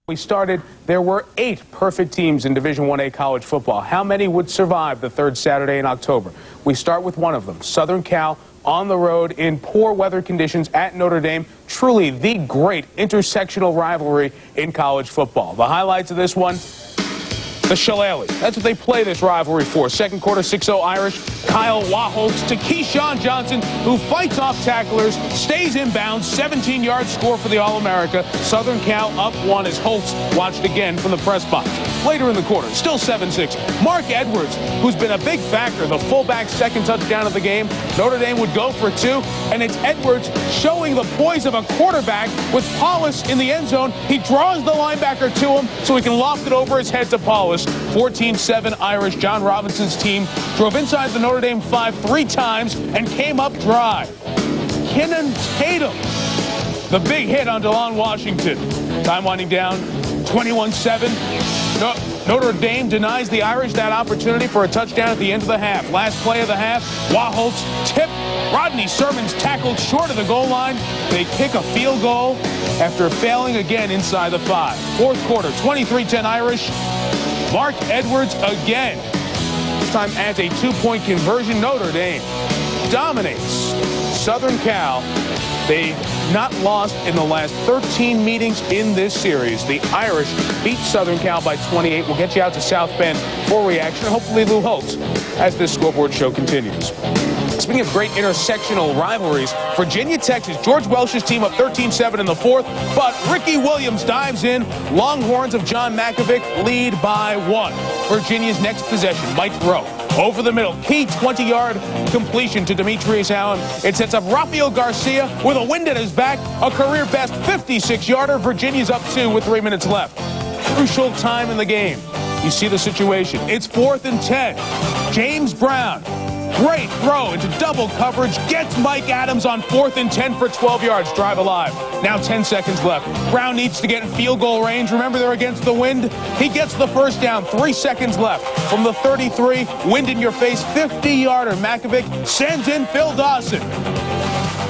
We started, there were 8 perfect teams in Division I-A college football. How many would survive the third Saturday in October? We start with one of them, Southern Cal, on the road in poor weather conditions at Notre Dame. Truly the great intersectional rivalry in college football. The highlights of this one, the Shillelagh. That's what they play this rivalry for. Second quarter, 6-0 Irish. Kyle Waholtz to Keyshawn Johnson, who fights off tacklers, stays inbounds, 17-yard score for the All-America. Southern Cal up 1 as Holtz watched again from the press box. Later in the quarter, still 7-6. Mark Edwards, who's been a big factor, the fullback's second touchdown of the game. Notre Dame would go for 2, and it's Edwards showing the poise of a quarterback with Paulus in the end zone. He draws the linebacker to him so he can loft it over his head to Paulus. 14-7 Irish. John Robinson's team drove inside the Notre Dame 5 3 times and came up dry. Kennan Tatum, the big hit on DeLon Washington. Time winding down, 21-7. Notre Dame denies the Irish that opportunity for a touchdown at the end of the half. Last play of the half, Waholtz tip. Rodney Sermon's tackled short of the goal line. They kick a field goal after failing again inside the 5. Fourth quarter, 23-10 Irish. Mark Edwards again. This time adds a 2-point conversion. Notre Dame dominates Southern Cal. They've not lost in the last 13 meetings in this series. The Irish beat Southern Cal by 28. We'll get you out to South Bend for reaction. Hopefully Lou Holtz as this scoreboard show continues. Speaking of great intersectional rivalries, Virginia, Texas, George Welsh's team up 13-7 in the fourth, but Ricky Williams dives in. Longhorns of John Mackovic lead by 1. Virginia's next possession might throw. Over the middle, key 20-yard completion to Demetrius Allen. It sets up Rafael Garcia with a wind at his back, a career-best 56-yarder. Virginia's up 2 with 3 minutes left. Crucial time in the game. You see the situation. It's 4th and 10. James Brown. Great throw into double coverage. Gets Mike Adams on 4th and 10 for 12 yards. Drive alive. Now 10 seconds left. Brown needs to get in field goal range. Remember, they're against the wind. He gets the first down. 3 seconds left. From the 33, wind in your face, 50-yarder. Mackovic sends in Phil Dawson.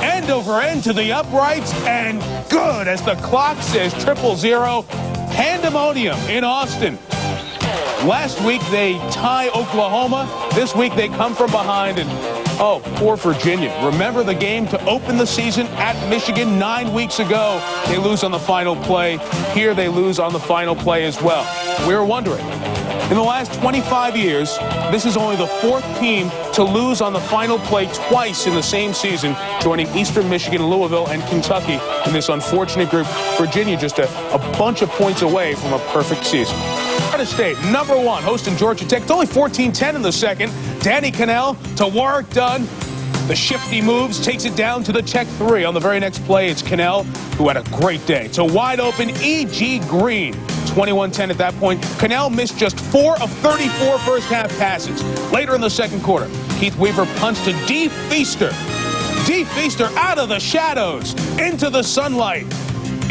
End over end to the uprights, and good as the clock says 000. Pandemonium in Austin. Last week, they tie Oklahoma. This week, they come from behind, and, oh, poor Virginia. Remember the game to open the season at Michigan 9 weeks ago. They lose on the final play. Here, they lose on the final play as well. We were wondering, in the last 25 years, this is only the 4th team to lose on the final play twice in the same season, joining Eastern Michigan, Louisville, and Kentucky in this unfortunate group. Virginia just a bunch of points away from a perfect season. Florida State, number 1, hosting Georgia Tech. It's only 14-10 in the second. Danny Cannell to Warwick Dunn. The shifty moves, takes it down to the Tech 3. On the very next play, it's Cannell, who had a great day. To wide open E.G. Green. 21-10 at that point. Cannell missed just 4 of 34 first-half passes. Later in the second quarter, Keith Weaver punts to D. Feaster. D. Feaster out of the shadows, into the sunlight,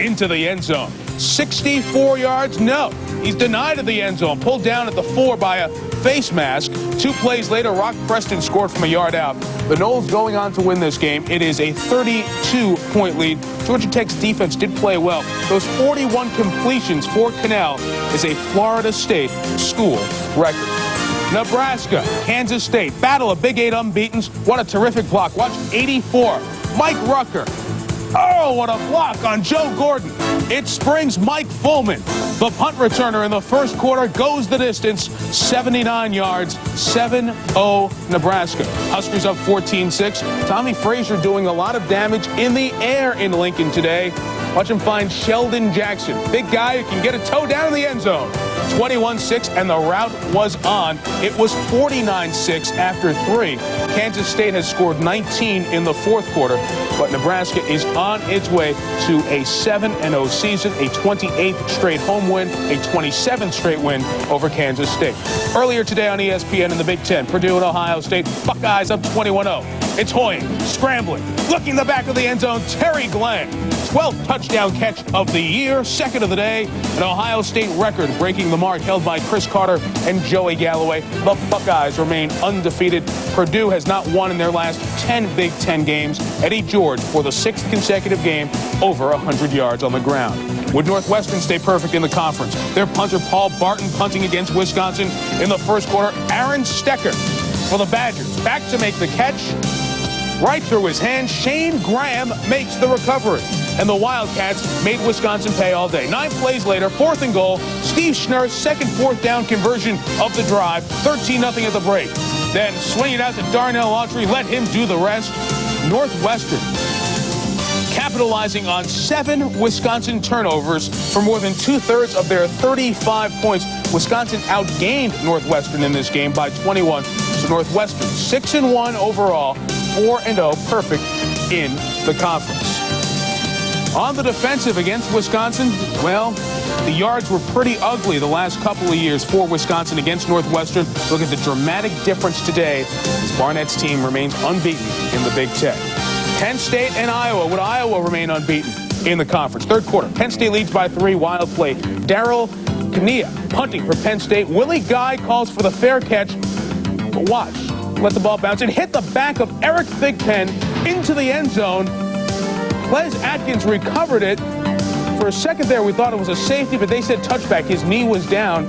into the end zone. 64 yards? No. He's denied at the end zone, pulled down at the 4 by a face mask. 2 plays later, Rock Preston scored from a yard out. The Noles going on to win this game. It is a 32-point lead. Georgia Tech's defense did play well. Those 41 completions for Cannell is a Florida State school record. Nebraska, Kansas State, battle of Big 8 unbeatens. What a terrific block. Watch 84. Mike Rucker. Oh, what a block on Joe Gordon. It springs Mike Fullman. The punt returner in the first quarter goes the distance, 79 yards, 7-0 Nebraska. Huskers up 14-6. Tommy Frazier doing a lot of damage in the air in Lincoln today. Watch him find Sheldon Jackson. Big guy who can get a toe down in the end zone. 21-6, and the route was on. It was 49-6 after 3. Kansas State has scored 19 in the fourth quarter, but Nebraska is on its way to a 7-0 season, a 28th straight home win, a 27th straight win over Kansas State. Earlier today on ESPN in the Big Ten, Purdue and Ohio State, Buckeyes up 21-0. It's Hoying, scrambling, looking the back of the end zone, Terry Glenn. 12th touchdown catch of the year, second of the day, an Ohio State record breaking the mark held by Chris Carter and Joey Galloway. The Buckeyes remain undefeated. Purdue has not won in their last 10 Big Ten games. Eddie George for the 6th consecutive game over 100 yards on the ground. Would Northwestern stay perfect in the conference? Their punter, Paul Barton, punting against Wisconsin in the first quarter. Aaron Stecker for the Badgers. Back to make the catch. Right through his hand. Shane Graham makes the recovery. And the Wildcats made Wisconsin pay all day. 9 plays later, 4th and goal. Steve Schnurr's second 4th down conversion of the drive. 13-0 at the break. Then swing it out to Darnell Autry. Let him do the rest. Northwestern capitalizing on 7 Wisconsin turnovers for more than 2/3 of their 35 points. Wisconsin outgained Northwestern in this game by 21. So Northwestern 6-1 overall, 4-0 perfect in the conference. On the defensive against Wisconsin, well, the yards were pretty ugly the last couple of years for Wisconsin against Northwestern. Look at the dramatic difference today as Barnett's team remains unbeaten in the Big Ten. Penn State and Iowa. Would Iowa remain unbeaten in the conference? Third quarter, Penn State leads by 3. Wild play. Darryl Kania punting for Penn State. Willie Guy calls for the fair catch. But watch. Let the ball bounce and hit the back of Eric Thigpen into the end zone. Les Atkins recovered it. For a second there, we thought it was a safety, but they said touchback. His knee was down.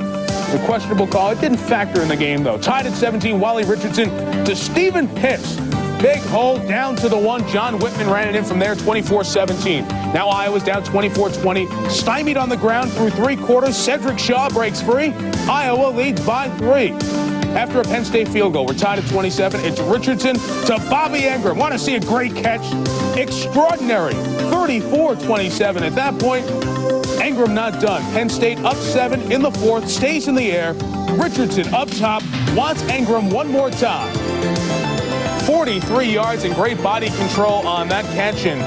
The questionable call. It didn't factor in the game, though. Tied at 17, Wally Richardson to Stephen Pitts. Big hole down to the 1. John Whitman ran it in from there, 24-17. Now Iowa's down 24-20. Stymied on the ground through 3 quarters. Cedric Shaw breaks free. Iowa leads by 3. After a Penn State field goal, we're tied at 27. It's Richardson to Bobby Ingram. Want to see a great catch? Extraordinary. 34-27. At that point, Ingram not done. Penn State up 7 in the 4th. Stays in the air. Richardson up top. Wants Ingram one more time. 43 yards and great body control on that catch. And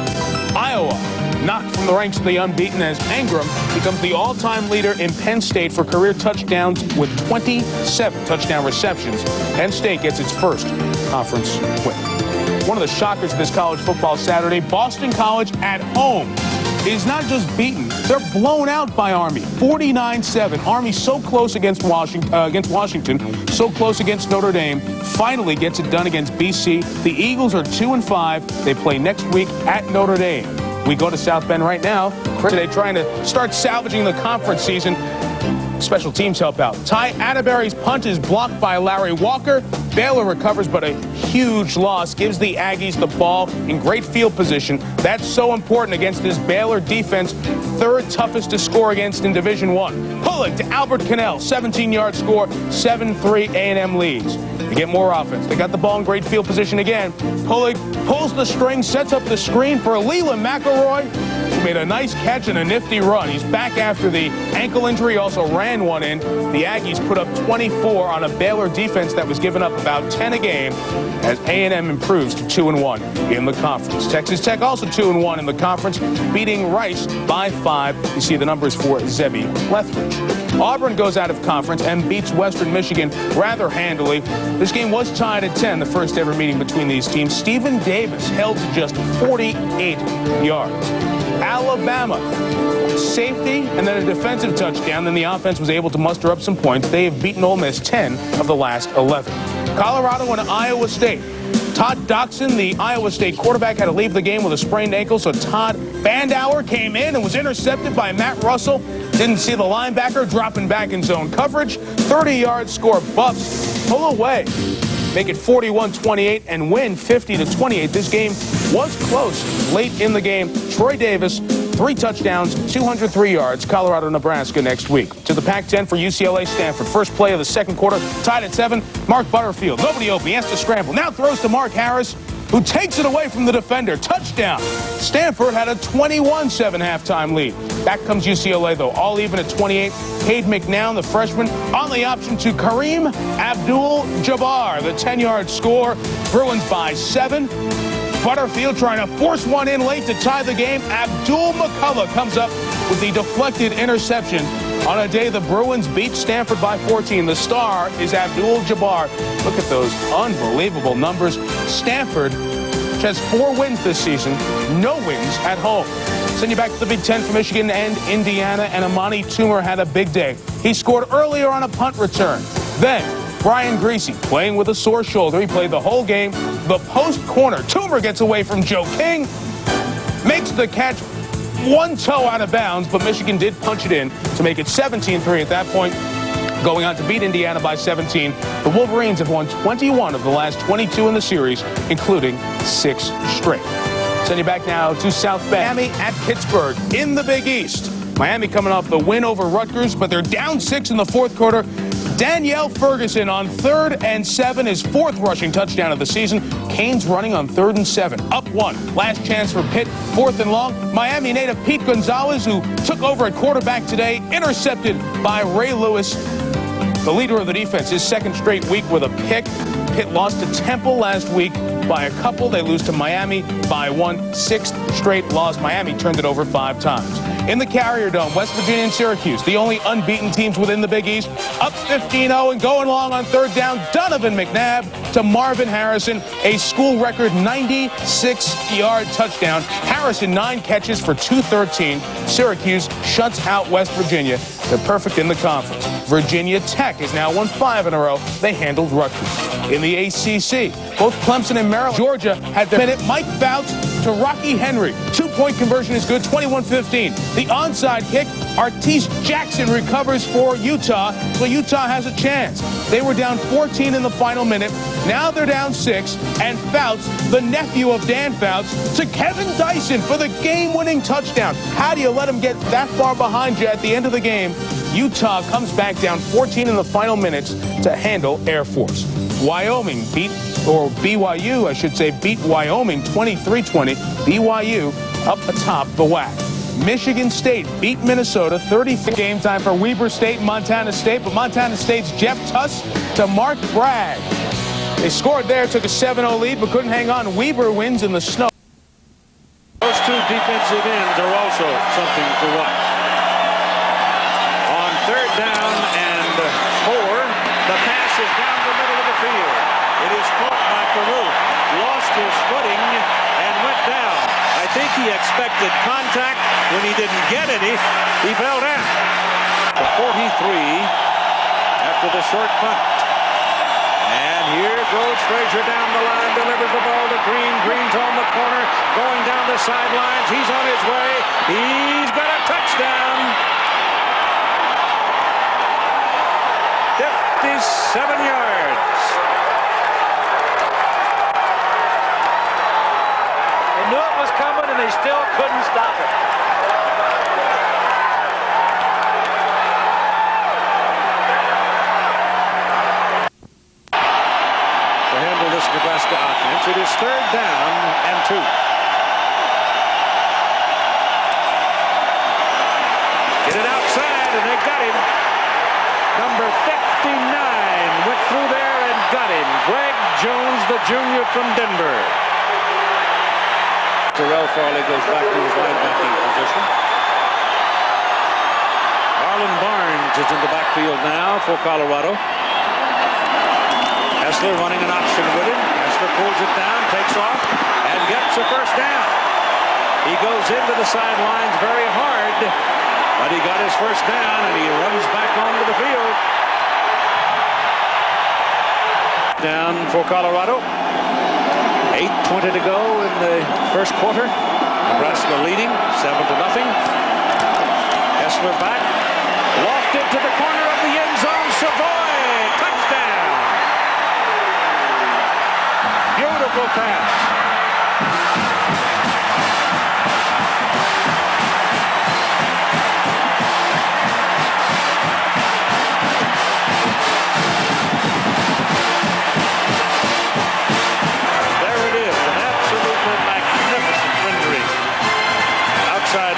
Iowa knocked from the ranks of the unbeaten as Ingram becomes the all-time leader in Penn State for career touchdowns with 27 touchdown receptions. Penn State gets its first conference win. One of the shockers of this college football Saturday, Boston College at home is not just beaten, they're blown out by Army. 49-7. Army so close against Washington, so close against Notre Dame, finally gets it done against BC. The Eagles are 2-5. They play next week at Notre Dame. We go to South Bend right now. Today trying to start salvaging the conference season. Special teams help out. Ty Atterbury's punt is blocked by Larry Walker. Baylor recovers, but a huge loss gives the Aggies the ball in great field position. That's so important against this Baylor defense, 3rd toughest to score against in Division I. Pulling to Albert Cannell, 17-yard score, 7-3 A&M leads. They get more offense. They got the ball in great field position again. Pulling pulls the string, sets up the screen for Leland McElroy. He made a nice catch and a nifty run. He's back after the ankle injury. He also ran one in. The Aggies put up 24 on a Baylor defense that was giving up about 10 a game as A&M improves to 2-1 in the conference. Texas Tech also 2-1 in the conference, beating Rice by 5. You see the numbers for Zebby Lethbridge. Auburn goes out of conference and beats Western Michigan rather handily. This game was tied at 10, the first ever meeting between these teams. Stephen Davis held to just 48 yards. Alabama, safety and then a defensive touchdown. Then the offense was able to muster up some points. They have beaten Ole Miss 10 of the last 11. Colorado and Iowa State. Todd Doxson, the Iowa State quarterback, had to leave the game with a sprained ankle, so Todd Bandauer came in and was intercepted by Matt Russell. Didn't see the linebacker dropping back in zone coverage. 30-yard score. Buffs pull away, make it 41-28 and win 50-28. This game was close late in the game. Troy Davis, 3 touchdowns, 203 yards. Colorado, Nebraska next week. To the Pac-10 for UCLA Stanford. First play of the second quarter, tied at 7. Mark Butterfield, nobody open. He has to scramble. Now throws to Mark Harris, who takes it away from the defender. Touchdown. Stanford had a 21-7 halftime lead. Back comes UCLA, though, all even at 28. Cade McNown, the freshman, on the option to Kareem Abdul-Jabbar. The 10-yard score. Bruins by 7. Butterfield trying to force one in late to tie the game. Abdul McCullough comes up with the deflected interception. On a day the Bruins beat Stanford by 14, the star is Abdul-Jabbar. Look at those unbelievable numbers. Stanford has 4 wins this season, no wins at home. Send you back to the Big Ten for Michigan and Indiana, and Amani Toomer had a big day. He scored earlier on a punt return. Then Brian Greasy playing with a sore shoulder. He played the whole game. The post corner. Toomer gets away from Joe King, makes the catch. one toe out of bounds, but Michigan did punch it in to make it 17-3 at that point, going on to beat Indiana by 17. The Wolverines have won 21 of the last 22 in the series, including 6 straight. Send you back now to South Bend. Miami at Pittsburgh in the Big East. Miami coming off the win over Rutgers, but they're down 6 in the fourth quarter. Danielle Ferguson on 3rd and 7, his 4th rushing touchdown of the season. Canes running on 3rd and 7, up 1. Last chance for Pitt, 4th and long. Miami native Pete Gonzalez, who took over at quarterback today, intercepted by Ray Lewis, the leader of the defense, his 2nd straight week with a pick. Pitt lost to Temple last week by a couple. They lose to Miami by 1. 6th straight loss. Miami turned it over 5 times. In the Carrier Dome, West Virginia and Syracuse, the only unbeaten teams within the Big East, up 15-0 and going long on 3rd down. Donovan McNabb to Marvin Harrison, a school record 96-yard touchdown. Harrison 9 catches for 213. Syracuse shuts out West Virginia. They're perfect in the conference. Virginia Tech has now won 5 in a row. They handled Rutgers. In the ACC, both Clemson and Maryland. Georgia had the minute. Mike Fouts to Rocky Henry. 2-point conversion is good, 21-15. The onside kick, Artise Jackson recovers for Utah, so Utah has a chance. They were down 14 in the final minute. Now they're down 6, and Fouts, the nephew of Dan Fouts, to Kevin Dyson for the game-winning touchdown. How do you let him get that far behind you at the end of the game? Utah comes back down 14 in the final minutes to handle Air Force. Wyoming beat, or BYU, I should say, beat Wyoming 23-20. BYU up atop the WAC. Michigan State beat Minnesota 34. Game time for Weber State and Montana State, but Montana State's Jeff Tuss to Mark Bragg. They scored there, took a 7-0 lead, but couldn't hang on. Weber wins in the snow. Those 2 defensive ends are also something to watch. On 3rd down and 4, the pass is down the middle of the field. It is caught by Carew, lost his footing and went down. I think he expected contact. When he didn't get any, he fell down. The 43 after the short punt. And here goes Frazier down the line, delivers the ball to Green. Green's on the corner, going down the sidelines. He's on his way. He's got a touchdown. 57 yards. They knew it was coming, and they still couldn't stop it. To handle this Nebraska offense, it is 3rd down and 2. Get it outside, and they got him. Number 59 went through there and got him. Greg Jones, the junior from Denver. Terrell Farley goes back to his linebacking position. Arlen Barnes is in the backfield now for Colorado. Hessler running an option with him. Hessler pulls it down, takes off, and gets a 1st down. He goes into the sidelines very hard, but he got his 1st down, and he runs back onto the field. Down for Colorado. 8:20 to go in the 1st quarter. Nebraska leading 7-0. Hessler back. Lofted to the corner of the end zone. Savoy. Touchdown. Beautiful pass.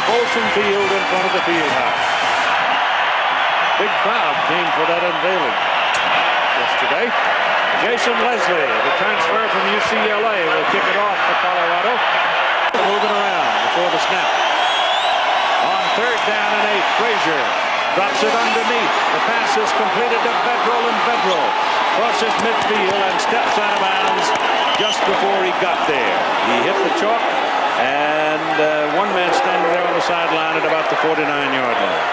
Bolson Field in front of the field house. Big crowd came for that unveiling yesterday. Jason Leslie, the transfer from UCLA, will kick it off for Colorado. Moving around before the snap. On 3rd down and 8, Frazier drops it underneath. The pass is completed to Bedroll, and Bedroll crosses midfield and steps out of bounds just before he got there. He hit the chalk, and one man standing there on the sideline at about the 49-yard line.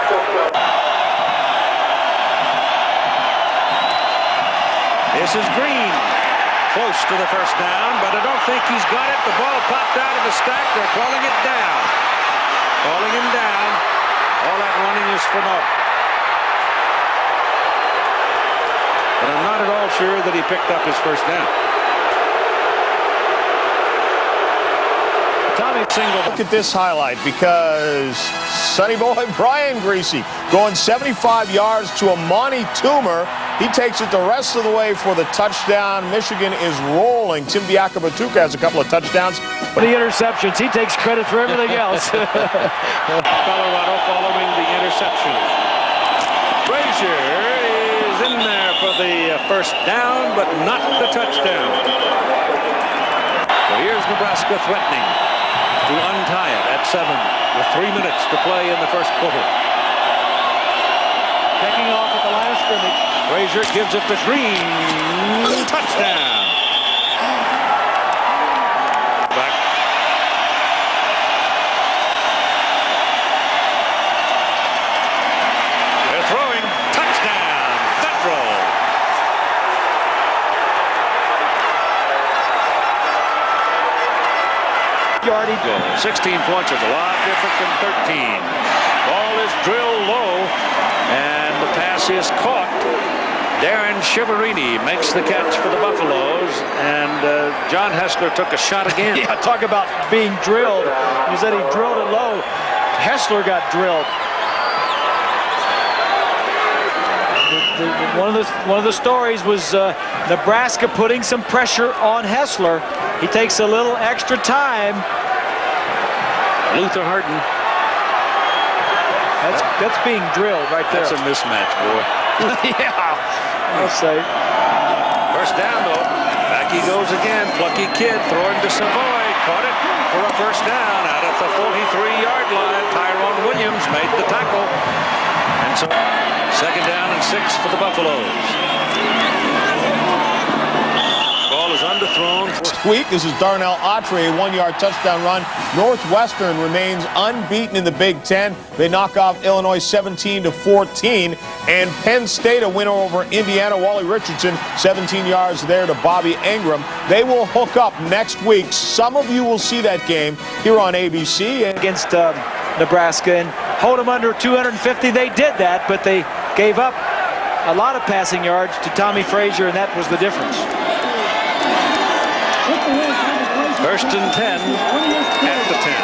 This is Green, close to the 1st down, but I don't think he's got it. The ball popped out of the stack. They're calling it down. calling him down. All that running is for naught. But I'm not at all sure that he picked up his first down. Tommy single. Look at this highlight, because Sonny boy Brian Greasy going 75 yards to a Monty Toomer. He takes it the rest of the way for the touchdown. Michigan is rolling. Tim Biakabatuka has a couple of touchdowns. But the interceptions, he takes credit for everything else. Colorado following the interception. Frazier is in there for the first down, but not the touchdown. So here's Nebraska threatening to untie it at 7 with 3 minutes to play in the first quarter. Taking off at the line of scrimmage. Frazier gives it to Green. Touchdown. Back. They're throwing. Touchdown. Federal. Yardage. 16 points is a lot different than 13. Ball is drilled low, and the pass is caught. Darren Chiaverini makes the catch for the Buffaloes, and John Hessler took a shot again. Yeah, talk about being drilled. You said he drilled it low. Hessler got drilled. One of the stories was Nebraska putting some pressure on Hessler. He takes a little extra time. Luther Harden. That's being drilled right there. That's a mismatch, boy. Yeah, I'll say. First down, though. Back he goes again. Plucky kid throwing to Savoy. Caught it for a first down out at the 43-yard line. Tyrone Williams made the tackle. And so second down and 6 for the Buffaloes. Ball is underthrown. Week, this is Darnell Autry, a 1-yard touchdown run. Northwestern remains unbeaten in the Big Ten. They knock off Illinois 17-14, and Penn State a winner over Indiana. Wally Richardson 17 yards there to Bobby Ingram. They will hook up next week. Some of you will see that game here on ABC Against Nebraska and hold them under 250. They did that, but they gave up a lot of passing yards to Tommy Frazier, and that was the difference. First and 10 at the 10.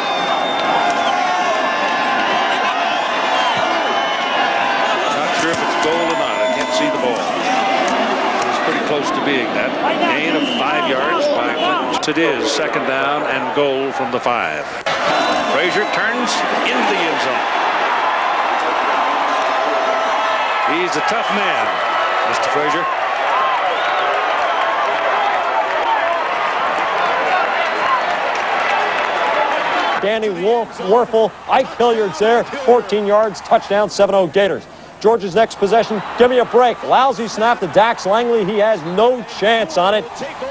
Not sure if it's goal or not. I can't see the ball. It's pretty close to being that. Gain of 5 yards by Clinton. It is second down and goal from the 5. Frazier turns in the end zone. He's a tough man, Mr. Frazier. Danny Werfel, Ike Hilliard's there, 14 yards, touchdown, 7-0 Gators. Georgia's next possession, give me a break. Lousy snap to Dax Langley. He has no chance on it.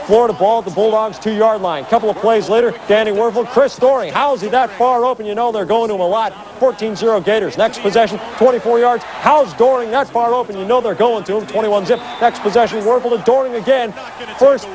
Florida ball at the Bulldogs' 2-yard line. Couple of plays later, Danny Werfel, Chris Doring. How's he that far open? You know they're going to him a lot. 14-0 Gators. Next possession, 24 yards. How's Doring that far open? You know they're going to him. 21-zip. Next possession, Werfel to Doring again. First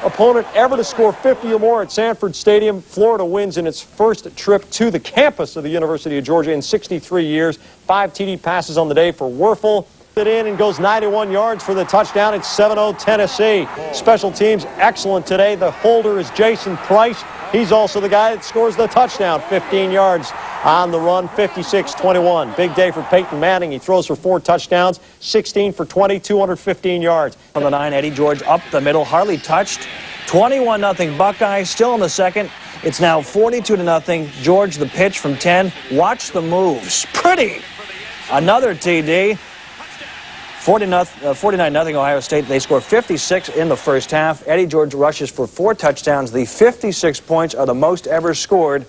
opponent ever to score 50 or more at Sanford Stadium. Florida wins in its first trip to the campus of the University of Georgia in 63 years. 5 TD passes on the day for Werfel. It in and goes 91 yards for the touchdown. It's 7-0 Tennessee. Special teams excellent today. The holder is Jason Price. He's also the guy that scores the touchdown. 15 yards on the run, 56-21. Big day for Peyton Manning. He throws for 4 touchdowns, 16 for 20, 215 yards. On the 9, Eddie George up the middle, hardly touched. 21-0 Buckeyes, still in the second. It's now 42-0. George the pitch from 10. Watch the moves. Pretty. Another TD. 49-0 Ohio State. They score 56 in the first half. Eddie George rushes for 4 touchdowns. The 56 points are the most ever scored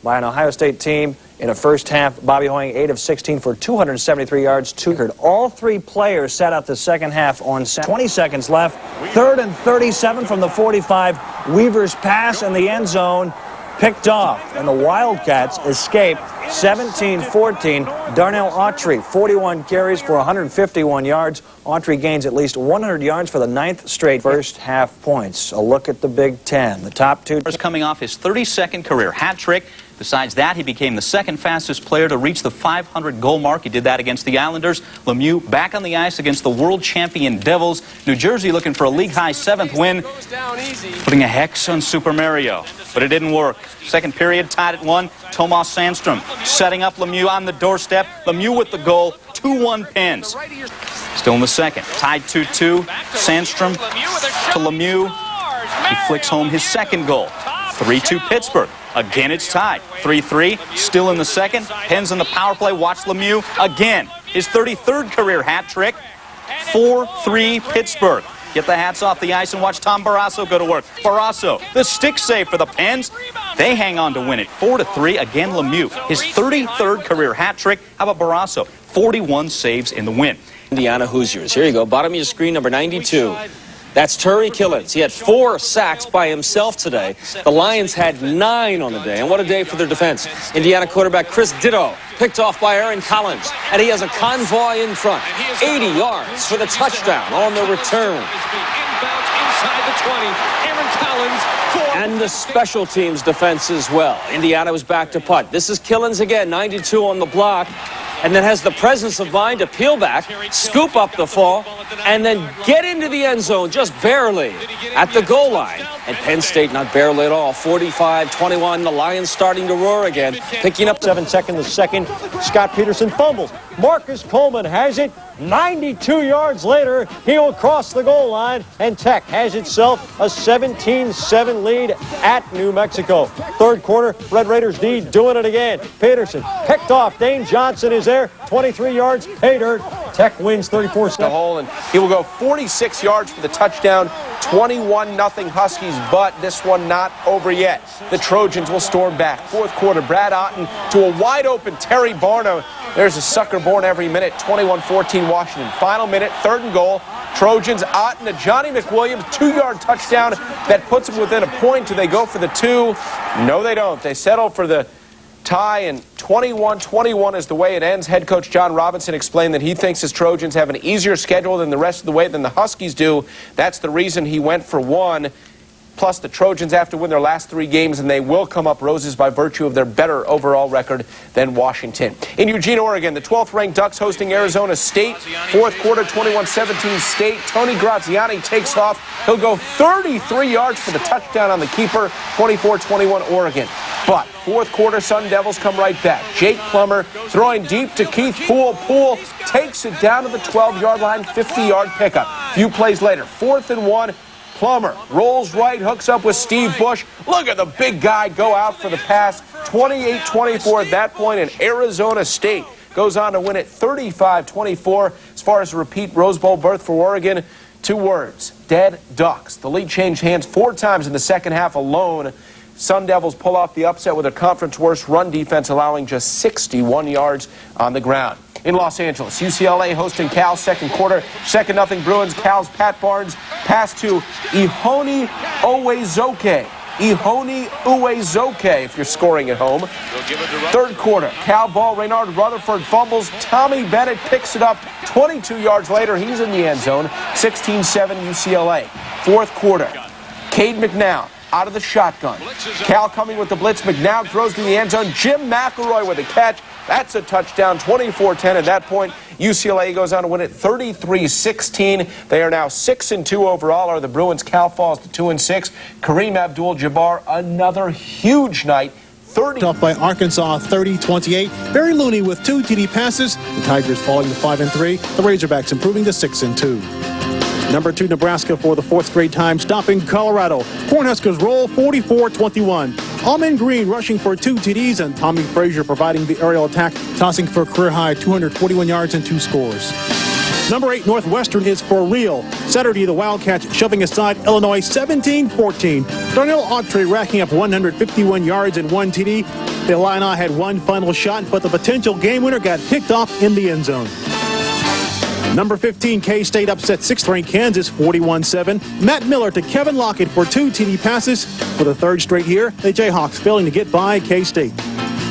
by an Ohio State team in a first half. Bobby Hoying 8 of 16 for 273 yards. All 3 players sat out the second half on 20 seconds left. 3rd and 37 from the 45. Weaver's pass in the end zone picked off, and the Wildcats escape 17-14. Darnell Autry, 41 carries for 151 yards. Autry gains at least 100 yards for the 9th straight first half points. A look at the Big Ten. The top 2. Coming off his 32nd career hat trick, Besides that, he became the second fastest player to reach the 500-goal mark. He did that against the Islanders. Lemieux back on the ice against the world champion Devils. New Jersey looking for a league-high 7th win, putting a hex on Super Mario. But it didn't work. Second period, tied at 1. Tomas Sandstrom setting up Lemieux on the doorstep. Lemieux with the goal. 2-1 Pens. Still in the second. Tied 2-2. Sandstrom to Lemieux. He flicks home his second goal. 3-2 Pittsburgh. Again, it's tied. 3-3. Still in the second. Pens on the power play. Watch Lemieux again. His 33rd career hat trick. 4-3 Pittsburgh. Get the hats off the ice and watch Tom Barrasso go to work. Barrasso, the stick save for the Pens. They hang on to win it. 4-3. Again, Lemieux. His 33rd career hat trick. How about Barrasso? 41 saves in the win. Indiana Hoosiers. Here you go. Bottom of your screen, number 92. That's Terry Killens. He had 4 sacks by himself today. The Lions had 9 on the day. And what a day for their defense. Indiana quarterback Chris Ditto picked off by Aaron Collins. And he has a convoy in front. 80 yards for the touchdown on the return. And the special teams defense as well. Indiana was back to punt. This is Killens again, 92 on the block. And then has the presence of mind to peel back, scoop up the fall, and then get into the end zone just barely at the goal line. And Penn State not barely at all. 45-21, the Lions starting to roar again, picking up 7 seconds the second. Scott Peterson fumbles. Marcus Coleman has it. 92 yards later, he will cross the goal line, and Tech has itself a 17-7 lead at New Mexico. Third quarter, Red Raiders D doing it again. Peterson picked off. Dane Johnson is there. 23 yards, pay dirt. Tech wins 34-7. The hole, and he will go 46 yards for the touchdown. 21-0 Huskies, but this one not over yet. The Trojans will storm back. Fourth quarter, Brad Otten to a wide-open Terry Barno. There's a sucker born every minute. 21-14 Washington. Final minute, 3rd and goal. Trojans, Otten to Johnny McWilliams, 2-yard touchdown that puts them within a point. Do they go for the 2? No, they don't. They settle for the tie, and 21-21 is the way it ends. Head coach John Robinson explained that he thinks his Trojans have an easier schedule than the rest of the way than the Huskies do. That's the reason he went for 1. Plus, the Trojans have to win their last 3 games, and they will come up roses by virtue of their better overall record than Washington. In Eugene, Oregon, the 12th-ranked Ducks hosting Arizona State. Fourth quarter, 21-17 State. Tony Graziani takes off. He'll go 33 yards for the touchdown on the keeper. 24-21 Oregon. But fourth quarter, Sun Devils come right back. Jake Plummer throwing deep to Keith Poole. Poole takes it down to the 12-yard line, 50-yard pickup. Few plays later, 4th and 1. Plummer rolls right, hooks up with Steve Bush. Look at the big guy go out for the pass. 28-24 at that point, and Arizona State goes on to win it 35-24. As far as a repeat Rose Bowl berth for Oregon, 2 words: dead ducks. The lead changed hands 4 times in the second half alone. Sun Devils pull off the upset with a conference worst run defense, allowing just 61 yards on the ground. In Los Angeles, UCLA hosting Cal, second quarter, 2-0 Bruins. Cal's Pat Barnes pass to Ihoni Uwezoke. Ihoni Uwezoke, if you're scoring at home. Third quarter, Cal ball, Reynard Rutherford fumbles. Tommy Bennett picks it up. 22 yards later, he's in the end zone. 16-7 UCLA. Fourth quarter, Cade McNown out of the shotgun. Cal coming with the blitz. McNown throws to the end zone. Jim McElroy with a catch. That's a touchdown, 24-10 at that point. UCLA goes on to win it 33-16. They are now 6-2 overall. Are the Bruins? Cal falls to 2-6. Kareem Abdul-Jabbar, another huge night. 30 off by Arkansas, 30-28. Barry Looney with 2 TD passes. The Tigers falling to 5-3. The Razorbacks improving to 6-2. Number 2, Nebraska for the 4th straight time, stopping Colorado. Cornhuskers roll 44-21. Almond Green rushing for 2 TDs, and Tommy Frazier providing the aerial attack, tossing for a career-high 241 yards and 2 scores. Number 8, Northwestern is for real. Saturday, the Wildcats shoving aside Illinois 17-14. Darnell Autry racking up 151 yards and 1 TD. The Illini had 1 final shot, but the potential game winner got picked off in the end zone. Number 15, K-State upset 6th-ranked Kansas 41-7. Matt Miller to Kevin Lockett for 2 TD passes. For the 3rd straight year, the Jayhawks failing to get by K-State.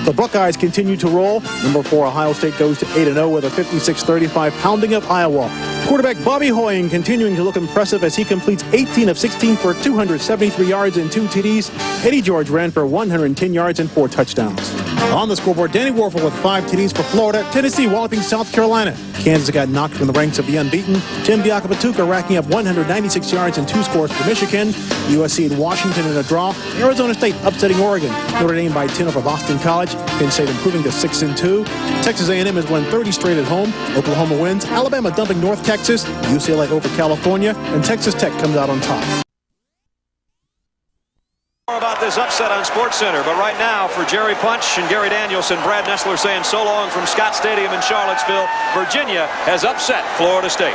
The Buckeyes continue to roll. Number 4, Ohio State goes to 8-0 with a 56-35 pounding of Iowa. Quarterback Bobby Hoying continuing to look impressive as he completes 18 of 16 for 273 yards and 2 TDs. Eddie George ran for 110 yards and 4 touchdowns. On the scoreboard, Danny Werfel with 5 TDs for Florida. Tennessee walloping South Carolina. Kansas got knocked from the ranks of the unbeaten. Tim Biakabatuka racking up 196 yards and 2 scores for Michigan. USC and Washington in a draw. Arizona State upsetting Oregon. Notre Dame by 10 over Boston College. Penn State improving to 6-2. Texas A&M has won 30 straight at home. Oklahoma wins. Alabama dumping North Texas. UCLA over California. And Texas Tech comes out on top. More about this upset on SportsCenter, but right now for Jerry Punch and Gary Danielson, Brad Nessler saying so long from Scott Stadium in Charlottesville. Virginia has upset Florida State.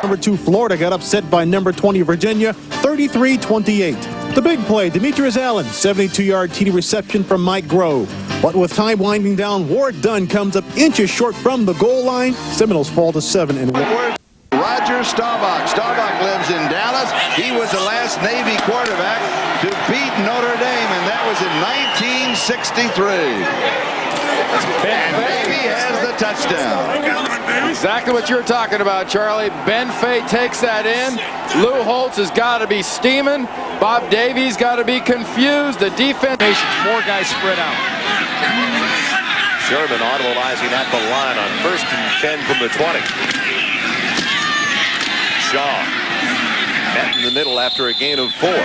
Number 2 Florida got upset by number 20 Virginia, 33-28. The big play, Demetrius Allen, 72-yard TD reception from Mike Grove. But with time winding down, Ward Dunn comes up inches short from the goal line. Seminoles fall to 7-1. Roger Staubach. Staubach lives in Dallas. He was the last Navy quarterback to beat Notre Dame, and that was in 1963. And Navy has the touchdown. Exactly what you're talking about, Charlie. Ben Fay takes that in. Lou Holtz has got to be steaming. Bob Davies got to be confused. The defense, more guys spread out. Sherman audibilizing at the line on 1st and 10 from the 20. Shaw met in the middle after a gain of 4. Again,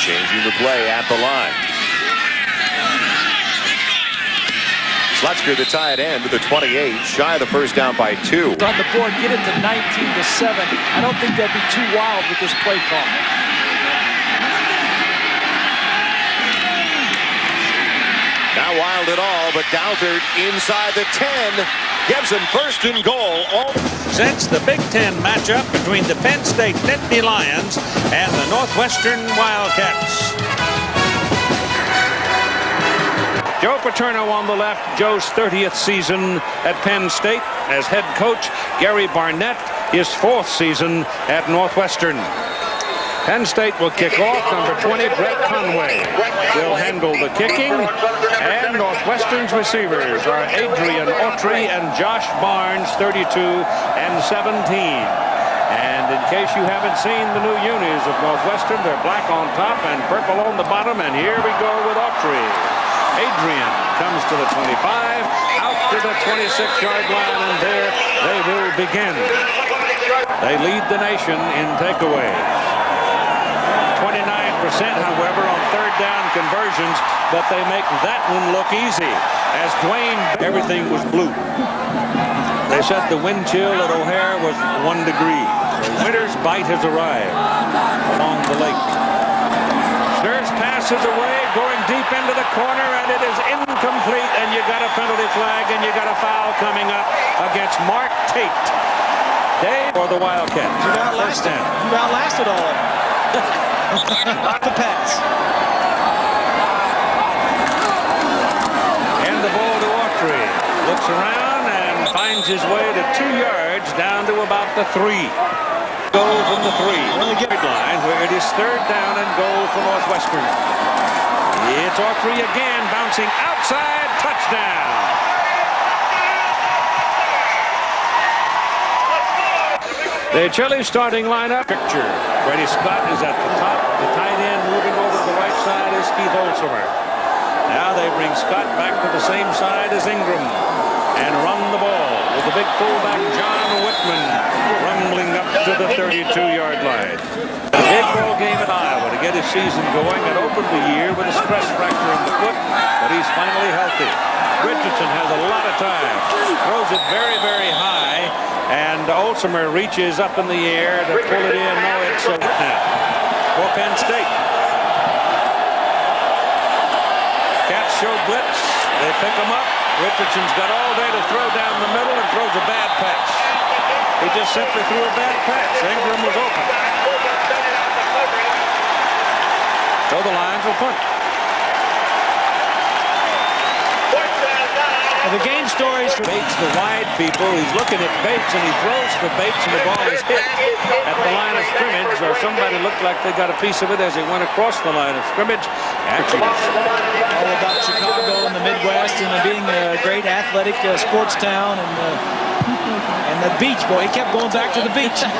changing the play at the line. Slutzker, the tie at end with the 28, shy of the first down by 2. On the board, get it to 19-7. I don't think they'll be too wild with this play call. Not wild at all, but Douthat inside the 10 gives him 1st and goal. Since the Big Ten matchup between the Penn State Nittany Lions and the Northwestern Wildcats. Joe Paterno on the left, Joe's 30th season at Penn State as head coach. Gary Barnett, his 4th season at Northwestern. Penn State will kick off. Number 20, Brett Conway, will handle the kicking. And Northwestern's receivers are Adrian Autry and Josh Barnes, 32 and 17. And in case you haven't seen the new unis of Northwestern, they're black on top and purple on the bottom. And here we go with Autry. Adrian comes to the 25, out to the 26-yard line, and there they will begin. They lead the nation in takeaways. 29%, however, on 3rd down conversions, but they make that one look easy. As Dwayne, everything was blue. They said the wind chill at O'Hare was 1 degree. The winter's bite has arrived along the lake. Sturs passes away, going deep into the corner, and it is incomplete, and you got a penalty flag, and you got a foul coming up against Mark Tate. Dave for the Wildcats. You outlasted all of them. Not the pass. And the ball to Autry. Looks around and finds his way to 2 yards, down to about the 3. Goal from the 3-yard line, where it is 3rd down and goal for Northwestern. It's Autry again, bouncing outside, touchdown. The Chili starting lineup picture. Brady Scott is at the top. The tight end moving over to the right side is Keith Olsomer. Now they bring Scott back to the same side as Ingram and run the ball with the big fullback John Whitman rumbling up to the 32-yard line. A big ball game at Iowa to get his season going and opened the year with a stress fracture in the foot, but he's finally healthy. Richardson has a lot of time, throws it very, very high, and Olsomer reaches up in the air to pull it in. No, it's a for Penn State. Cats show blitz. They pick him up. Richardson's got all day to throw down the middle and throws a bad pass. He just simply threw a bad pass. Ingram was open. So the Lions will punt. I The game stories for Bates, the wide people. He's looking at Bates, and he throws for Bates, and the ball is hit at the line of scrimmage, or somebody looked like they got a piece of it as he went across the line of scrimmage. Actually, all about Chicago and the Midwest and being a great athletic sports town, and the beach, boy, he kept going back to the beach. 3rd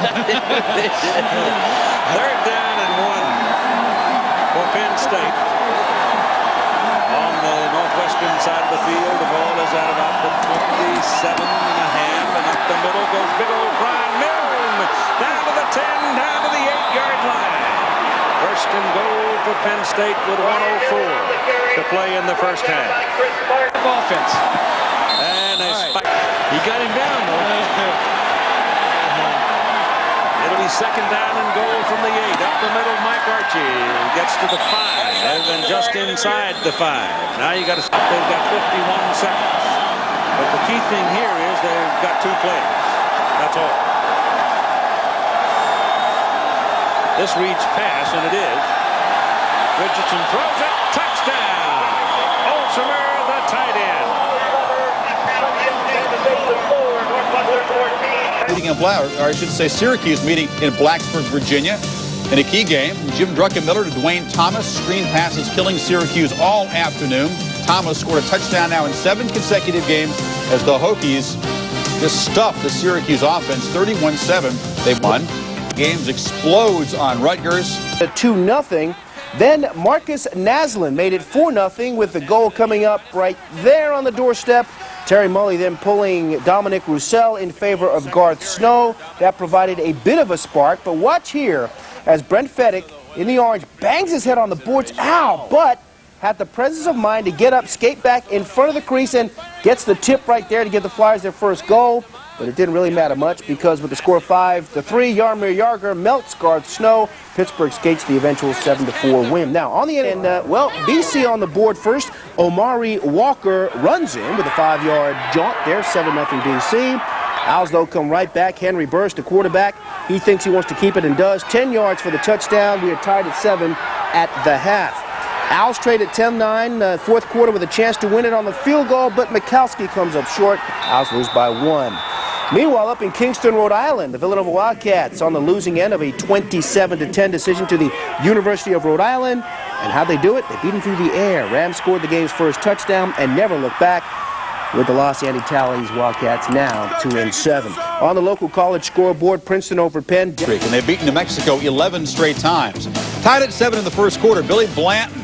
down and 1 for Penn State. On the northwestern side of the field, the ball is at about the 27 and a half, and up the middle goes big old Brian Milne. Down to the 10, down to the 8-yard line. 1st and goal for Penn State with 1:04 to play in the first half. Offense. And a spike. He got him down, though. It'll be 2nd down and goal from the 8. Up the middle, Mike Archie gets to the 5, and then just inside the 5. Now you got to stop. They've got 51 seconds. But the key thing here is they've got 2 plays. That's all. This reads pass, and it is. Richardson throws it. Touchdown! Olsemer, the tight end. Meeting in or I should say Syracuse meeting in Blacksburg, Virginia. In a key game, Jim Druckenmiller to Dwayne Thomas. Screen passes killing Syracuse all afternoon. Thomas scored a touchdown now in 7 consecutive games as the Hokies just stuffed the Syracuse offense 31-7. They won. Games explodes on Rutgers. 2-0. Then Marcus Naslin made it 4-0 with the goal coming up right there on the doorstep. Terry Mully then pulling Dominic Roussel in favor of Garth Snow. That provided a bit of a spark. But watch here as Brent Feddick in the orange bangs his head on the boards. Ow! But had the presence of mind to get up, skate back in front of the crease, and gets the tip right there to give the Flyers their first goal. But it didn't really matter much because with the score 5-3, Jaromir Jagr melts Garth Snow. Pittsburgh skates the eventual 7-4 win. Now, on the end, well, BC on the board first. Omari Walker runs in with a 5-yard jaunt there, 7-0 BC. Owls, though, come right back. Henry Burst, the quarterback. He thinks he wants to keep it and does. 10 yards for the touchdown. We are tied at 7 at the half. Owls trade at 10-9, 4th quarter with a chance to win it on the field goal, but Mikowski comes up short. Owls lose by 1. Meanwhile, up in Kingston, Rhode Island, the Villanova Wildcats on the losing end of a 27-10 decision to the University of Rhode Island. And how'd they do it? They beat them through the air. Rams scored the game's first touchdown and never looked back. With the loss, Andy tallies Wildcats now 2-7. On the local college scoreboard, Princeton over Penn. And they've beaten New Mexico 11 straight times. Tied at 7 in the first quarter. Billy Blanton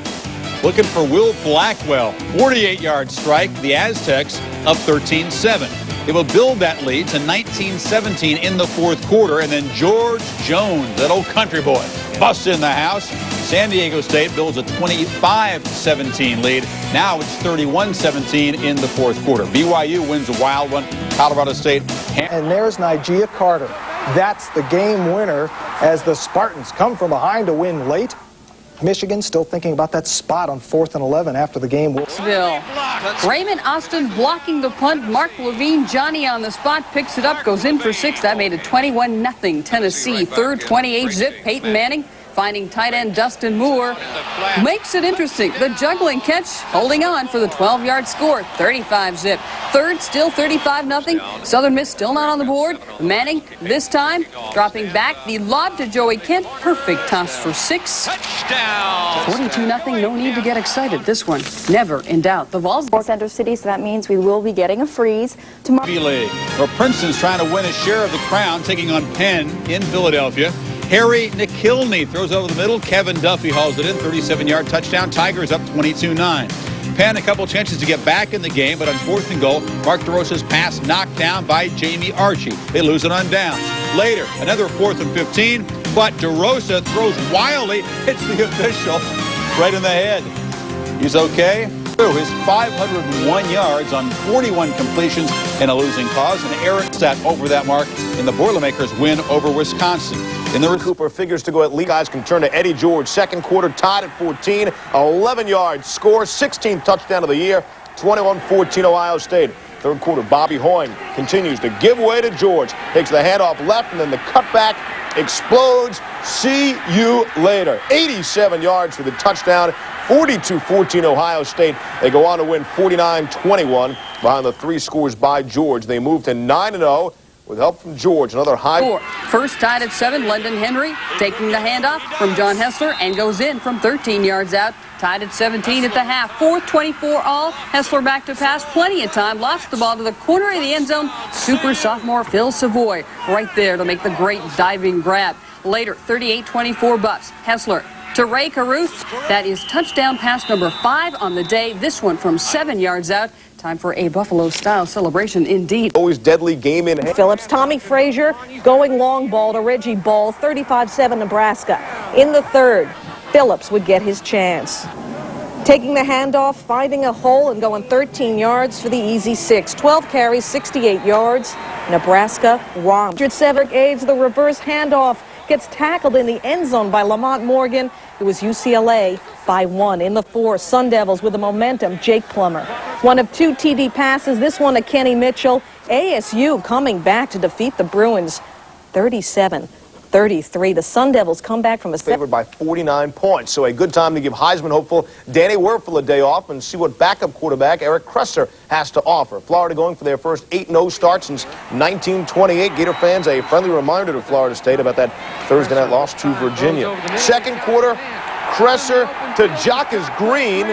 looking for Will Blackwell. 48-yard strike. The Aztecs up 13-7. It will build that lead to 19-17 in the 4th quarter. And then George Jones, that old country boy, busts in the house. San Diego State builds a 25-17 lead. Now it's 31-17 in the 4th quarter. BYU wins a wild one. Colorado State. And there's Nigeria Carter. That's the game winner as the Spartans come from behind to win late. Michigan still thinking about that spot on 4th and 11 after the game. Raymond Austin blocking the punt. Mark Levine, Johnny on the spot, picks it up, goes in for 6. That made it 21-0 Tennessee. 3rd, 28 zip. Peyton Manning finding tight end Dustin Moore. Makes it interesting. The juggling catch, holding on for the 12-yard score. 35 zip. 3rd, still 35-0. Southern Miss still not on the board. Manning this time dropping back. The lob to Joey Kent. Perfect toss for 6. Touchdown. 42-0. No need to get excited. This one never in doubt. The Vols. Center City, so that means we will be getting a freeze tomorrow. League, where Princeton's trying to win a share of the crown, taking on Penn in Philadelphia. Harry McKilney throws over the middle. Kevin Duffy hauls it in. 37-yard touchdown. Tigers up 22-9. Penn a couple chances to get back in the game, but on 4th and goal, Mark DeRosa's pass knocked down by Jamie Archie. They lose it on downs. Later, another 4th and 15, but DeRosa throws wildly, hits the official right in the head. He's okay. His 501 yards on 41 completions in a losing cause, and Aaron sat over that mark in the Boilermakers win over Wisconsin. In the Cooper figures to go at least. Guys can turn to Eddie George. 2nd quarter tied at 14. 11-yard score. 16th touchdown of the year. 21-14 Ohio State. 3rd quarter, Bobby Hoying continues to give way to George. Takes the handoff left, and then the cutback explodes. See you later. 87 yards for the touchdown. 42-14 Ohio State. They go on to win 49-21 behind the 3 scores by George. They move to 9-0 with help from George. Another high. First tied at 7, London Henry taking the handoff from John Hessler and goes in from 13 yards out. Tied at 17 at the half. 4th, 24 all. Hessler back to pass. Plenty of time. Lost the ball to the corner of the end zone. Super sophomore Phil Savoy right there to make the great diving grab. Later, 38-24 Buffs. Hessler to Ray Caruth. That is touchdown pass number 5 on the day. This one from 7 yards out. Time for a Buffalo-style celebration indeed. Always deadly game in hand. Phillips, Tommy Frazier going long ball to Reggie Ball, 35-7 Nebraska. In the 3rd, Phillips would get his chance. Taking the handoff, finding a hole and going 13 yards for the easy 6. 12 carries, 68 yards. Nebraska romped. Cedric aids the reverse handoff. Gets tackled in the end zone by Lamont Morgan. It was UCLA by 1. In the 4, Sun Devils with the momentum, Jake Plummer. One of 2 TD passes, this one to Kenny Mitchell. ASU coming back to defeat the Bruins 37-33. The Sun Devils come back from a favored by 49 points. So a good time to give Heisman hopeful Danny Werfel a day off and see what backup quarterback Eric Kresser has to offer. Florida going for their first 8-0 start since 1928. Gator fans, a friendly reminder to Florida State about that Thursday night loss to Virginia. Second quarter, Kresser to Jacques Green.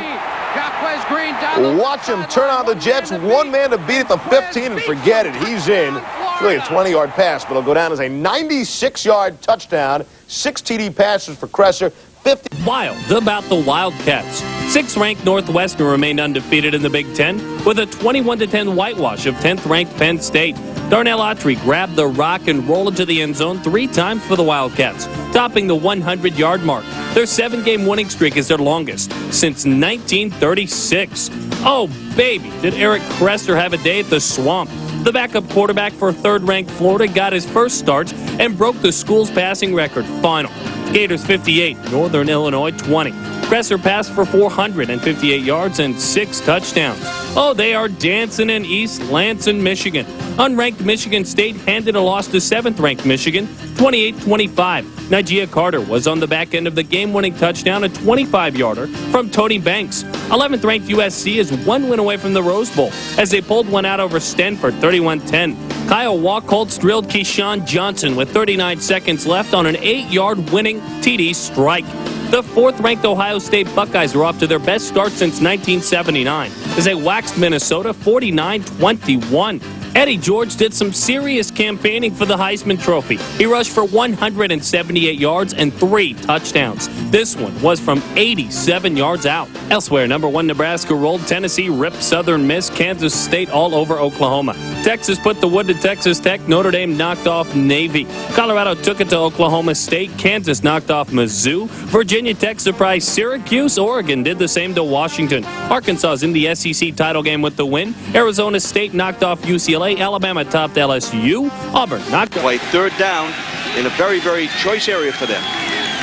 Watch him turn on the Jets. One man to beat at the 15 and forget it. He's in. It's really a 20-yard pass, but it'll go down as a 96-yard touchdown. 6 TD passes for Kresser. 50. Wild about the Wildcats. 6th-ranked Northwestern remained undefeated in the Big Ten with a 21-10 whitewash of 10th-ranked Penn State. Darnell Autry grabbed the rock and rolled into the end zone 3 times for the Wildcats, topping the 100-yard mark. Their 7-game winning streak is their longest since 1936. Oh, baby, did Eric Kresser have a day at the Swamp. The backup quarterback for 3rd-ranked Florida got his first start and broke the school's passing record. Final, Gators 58, Northern Illinois 20. Kresser passed for 458 yards and 6 touchdowns. Oh, they are dancing in East Lansing, Michigan. Unranked Michigan State handed a loss to 7th-ranked Michigan, 28-25. Najee Carter was on the back end of the game-winning touchdown, a 25-yarder from Tony Banks. 11th-ranked USC is 1 win away from the Rose Bowl as they pulled one out over Stanford, 31-10. Kyle Wachholtz drilled Keyshawn Johnson with 39 seconds left on an 8-yard winning TD strike. The 4th-ranked Ohio State Buckeyes are off to their best start since 1979 as they waxed Minnesota 49-21. Eddie George did some serious campaigning for the Heisman Trophy. He rushed for 178 yards and 3 touchdowns. This one was from 87 yards out. Elsewhere, number 1 Nebraska rolled. Tennessee ripped Southern Miss. Kansas State all over Oklahoma. Texas put the wood to Texas Tech. Notre Dame knocked off Navy. Colorado took it to Oklahoma State. Kansas knocked off Mizzou. Virginia Tech surprised Syracuse. Oregon did the same to Washington. Arkansas is in the SEC title game with the win. Arizona State knocked off UCLA. Alabama topped LSU. Auburn knocked off. Play 3rd down in a very, very choice area for them.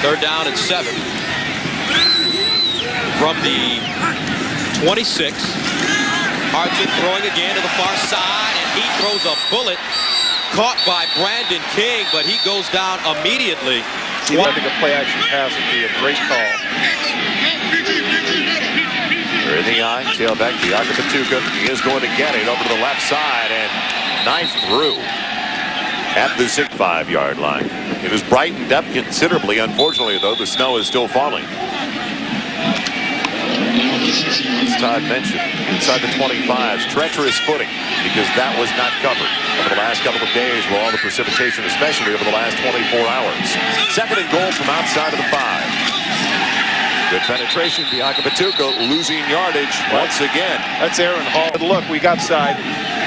3rd down and 7. From the 26. Hartson throwing again to the far side, and he throws a bullet caught by Brandon King, but he goes down immediately. I think a play-action pass would be a great call. They're in the eye, tailback, Biagapatuka. He is going to get it over to the left side and knifed through at the 5-yard line. It has brightened up considerably. Unfortunately, though, the snow is still falling. As Todd mentioned, inside the 25's treacherous footing because that was not covered over the last couple of days with all the precipitation, especially over the last 24 hours. 2nd and goal from outside of the 5. Good penetration. Biagapatuka losing yardage once again. That's Aaron Hall. Look, we got side.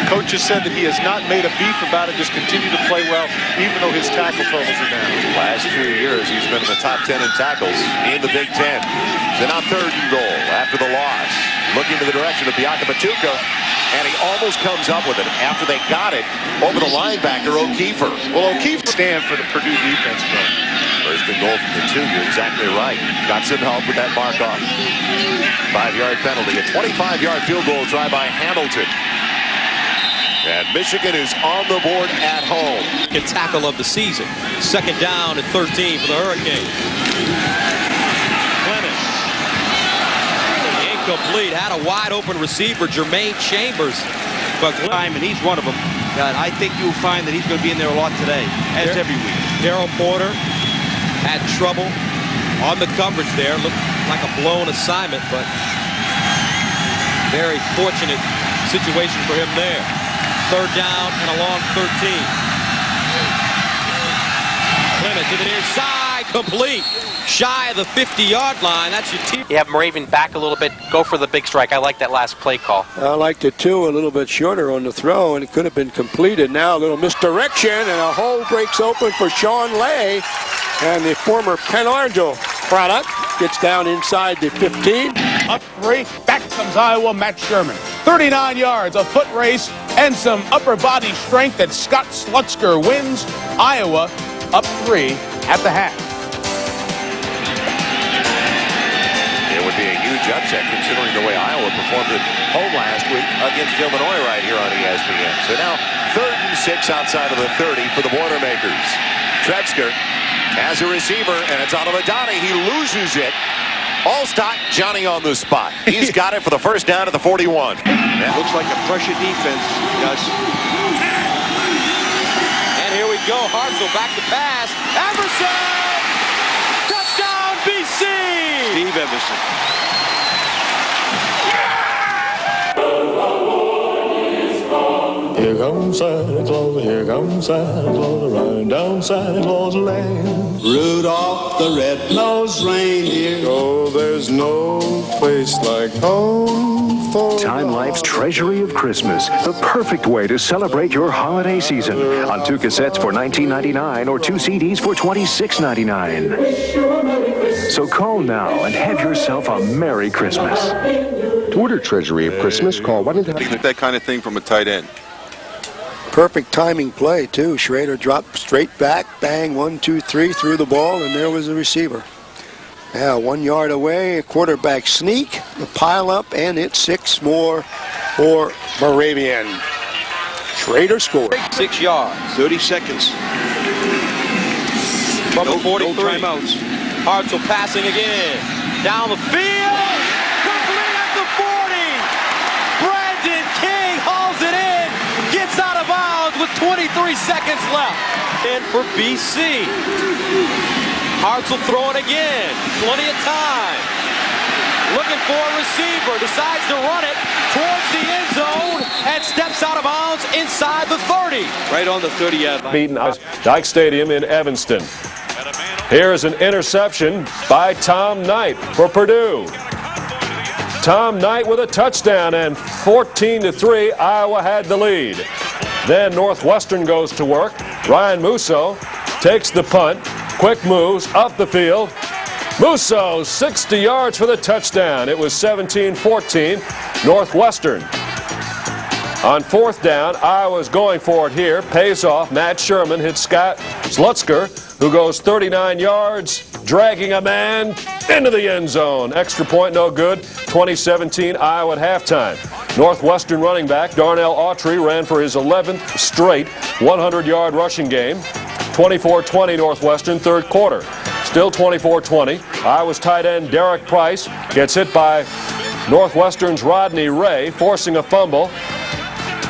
Coach has said that he has not made a beef about it, just continue to play well, even though his tackle totals are down. Last 2 years, he's been in the top 10 in tackles in the Big Ten. Then now 3rd and goal after the loss. Looking to the direction of Biagapatuka, and he almost comes up with it after they got it over the linebacker, O'Keefer. Well, O'Keefe stand for the Purdue defense, bro. 1st and goal from the 2. You're exactly right. Got some help with that mark off. 5-yard penalty. A 25-yard field goal try by Hamilton. And Michigan is on the board at home. Tackle of the season. 2nd down and 13 for the Hurricanes. Clemens incomplete. Had a wide open receiver, Jermaine Chambers. But and he's one of them. I think you'll find that he's going to be in there a lot today, as every week. Daryl Porter had trouble on the coverage there. Looked like a blown assignment, but very fortunate situation for him there. Third down and a long 13. Clement to the near side, complete. Shy of the 50-yard line. That's your team. You have Moravian back a little bit, go for the big strike. I like that last play call. I liked it too, a little bit shorter on the throw, and it could have been completed. Now a little misdirection, and a hole breaks open for Sean Lay, and the former Penn Argyle product gets down inside the 15. Up 3, back comes Iowa, Matt Sherman. 39 yards, a foot race, and some upper body strength that Scott Slutzker wins. Iowa up 3 at the half. It would be a huge upset considering the way Iowa performed at home last week against Illinois right here on ESPN. So now 3rd and 6 outside of the 30 for the Boilermakers. Tretzker has a receiver, and it's out of Adani. He loses it. Allstott, Johnny on the spot. He's got it for the first down at the 41. That looks like a pressure defense, Gus. And here we go. Hartzell back to pass. Emerson! Touchdown, BC! Steve Emerson. Here comes Santa Claus, here comes Santa Claus, riding down Santa Claus Lane. Rudolph the red-nosed reindeer. Oh, there's no place like home for Time Life's Treasury of Christmas, the perfect way to celebrate your holiday season. On 2 cassettes for $19.99 or 2 CDs for $26.99. So call now and have yourself a Merry Christmas. To order Treasury of Christmas, call 1-800. That kind of thing from a tight end. Perfect timing play, too. Schrader dropped straight back, bang, 1, 2, 3, threw the ball, and there was the receiver. Now 1 yard away, a quarterback sneak, the pile up, and it's 6 more for Moravian. Schrader scored. 6 yards. 30 seconds. From the 43. No timeouts. Hartzell passing again. Down the field. Complete at the 40. Brandon King hauls it in. Gets out of bounds with 23 seconds left. And for BC. Hartzell throwing again. Plenty of time. Looking for a receiver. Decides to run it towards the end zone and steps out of bounds inside the 30. Right on the 30-yard line. Beaten Dyke Stadium in Evanston. Here's an interception by Tom Knight for Purdue. Tom Knight with a touchdown, and 14-3, Iowa had the lead. Then Northwestern goes to work. Ryan Musso takes the punt. Quick moves up the field. Musso, 60 yards for the touchdown. It was 17-14, Northwestern. On 4th down, Iowa's going for it here. Pays off. Matt Sherman hits Scott Slutzker, who goes 39 yards, dragging a man into the end zone. Extra point, no good. 2017 Iowa at halftime. Northwestern running back Darnell Autry ran for his 11th straight 100-yard rushing game. 24-20 Northwestern, 3rd quarter. Still 24-20. Iowa's tight end Derek Price gets hit by Northwestern's Rodney Ray, forcing a fumble.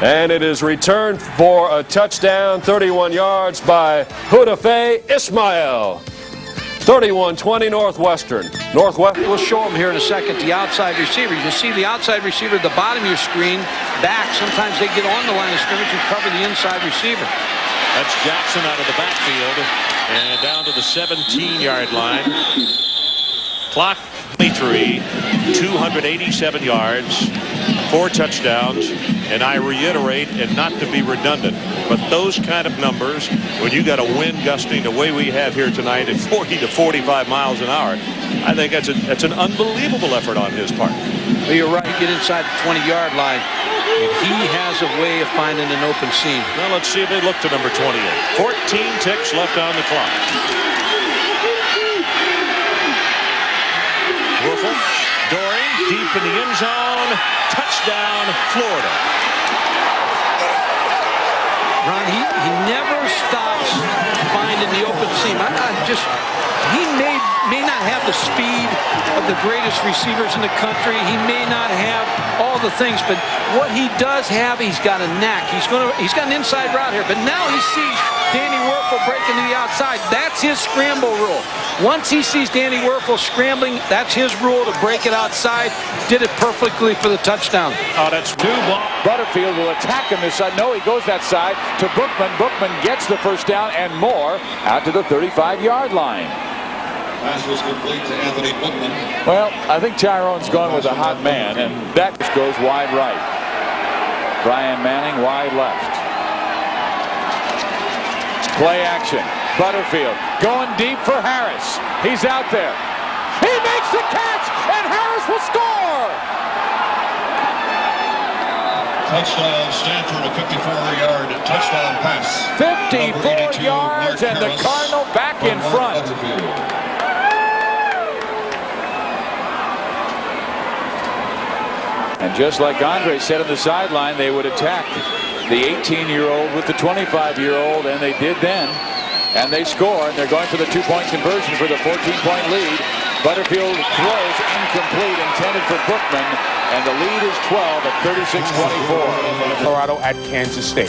And it is returned for a touchdown, 31 yards by Hudafe Ismail. 31-20 Northwestern. We'll show them here in a second, the outside receiver. You can see the outside receiver at the bottom of your screen, back. Sometimes they get on the line of scrimmage and cover the inside receiver. That's Jackson out of the backfield and down to the 17-yard line. Clock 23, 287 yards, 4 touchdowns, and I reiterate, and not to be redundant, but those kind of numbers, when you got a wind gusting the way we have here tonight at 40 to 45 miles an hour, I think that's an unbelievable effort on his part. Well, you're right. Get inside the 20-yard line, and he has a way of finding an open seam. Well, let's see if they look to number 28. 14 ticks left on the clock. Wuerffel, Doring, deep in the end zone. Touchdown, Florida. Ron, he never stops finding the open seam. He made may not have the speed of the greatest receivers in the country. He may not have all the things, but what he does have, he's got a knack. He's got an inside route here, but now he sees Danny Werfel breaking to the outside. That's his scramble rule. Once he sees Danny Werfel scrambling, that's his rule to break it outside. Did it perfectly for the touchdown. Oh, that's two balls. Butterfield will attack him this side. No, he goes that side to Bookman. Bookman gets the first down and more out to the 35-yard line. Pass was complete to Anthony Bookman. Well, I think Tyrone's going with a hot man, and that just goes wide right. Brian Manning wide left. Play action. Butterfield going deep for Harris. He's out there. He makes the catch, and Harris will score! Touchdown Stanford, a 54-yard touchdown pass. 54 yards, and the Cardinal back in front. And just like Andre said on the sideline, they would attack the 18-year-old with the 25-year-old, and they did then. And they score, and they're going for the two-point conversion for the 14-point lead. Butterfield throws incomplete, intended for Bookman, and the lead is 12 at 36-24. Colorado at Kansas State.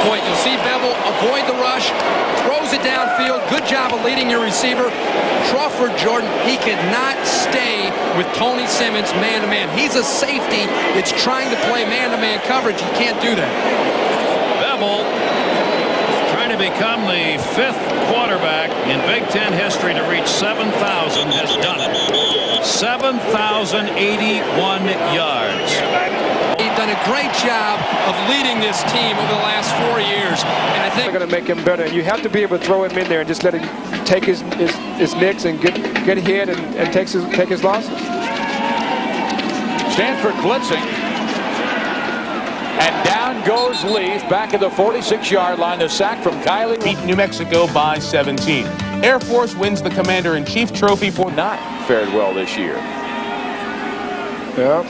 Point, you'll see Bevel avoid the rush, throws it downfield. Good job of leading your receiver. Crawford Jordan, he cannot stay with Tony Simmons man-to-man. He's a safety. It's trying to play man-to-man coverage. He can't do that. Bevel trying to become the 5th quarterback in Big Ten history to reach 7,000, has done it. 7,081 yards. He's done a great job of leading this team over the last 4 years, and I think they're going to make him better. You have to be able to throw him in there and just let him take his nicks and get hit and take his losses. Stanford blitzing. And down goes Leaf back at the 46-yard line. The sack from Kylie. Beat New Mexico by 17. Air Force wins the Commander-in-Chief trophy for not fared well this year. Yep.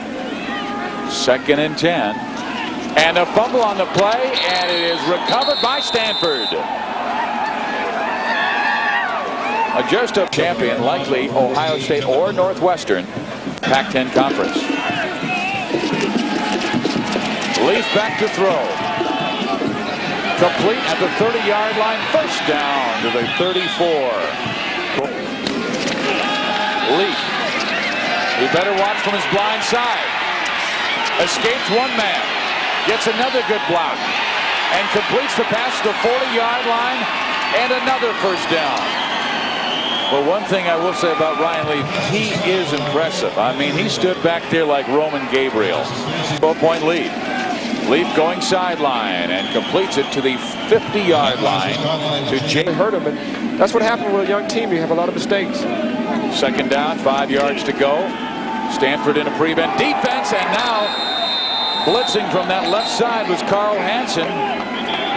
2nd and 10. And a fumble on the play, and it is recovered by Stanford. A just-up champion, likely Ohio State or Northwestern, Pac-10 Conference. Leaf back to throw. Complete at the 30-yard line. First down to the 34. Leaf. He better watch from his blind side. Escapes one man. Gets another good block. And completes the pass to the 40-yard line. And another first down. Well, one thing I will say about Ryan Leaf, he is impressive. I mean, he stood back there like Roman Gabriel. 12-point lead. Leaf going sideline and completes it to the 50-yard line to Jay. Hurt him, and that's what happened with a young team. You have a lot of mistakes. 2nd down, 5 yards to go. Stanford in a prevent defense, and now blitzing from that left side was Carl Hansen,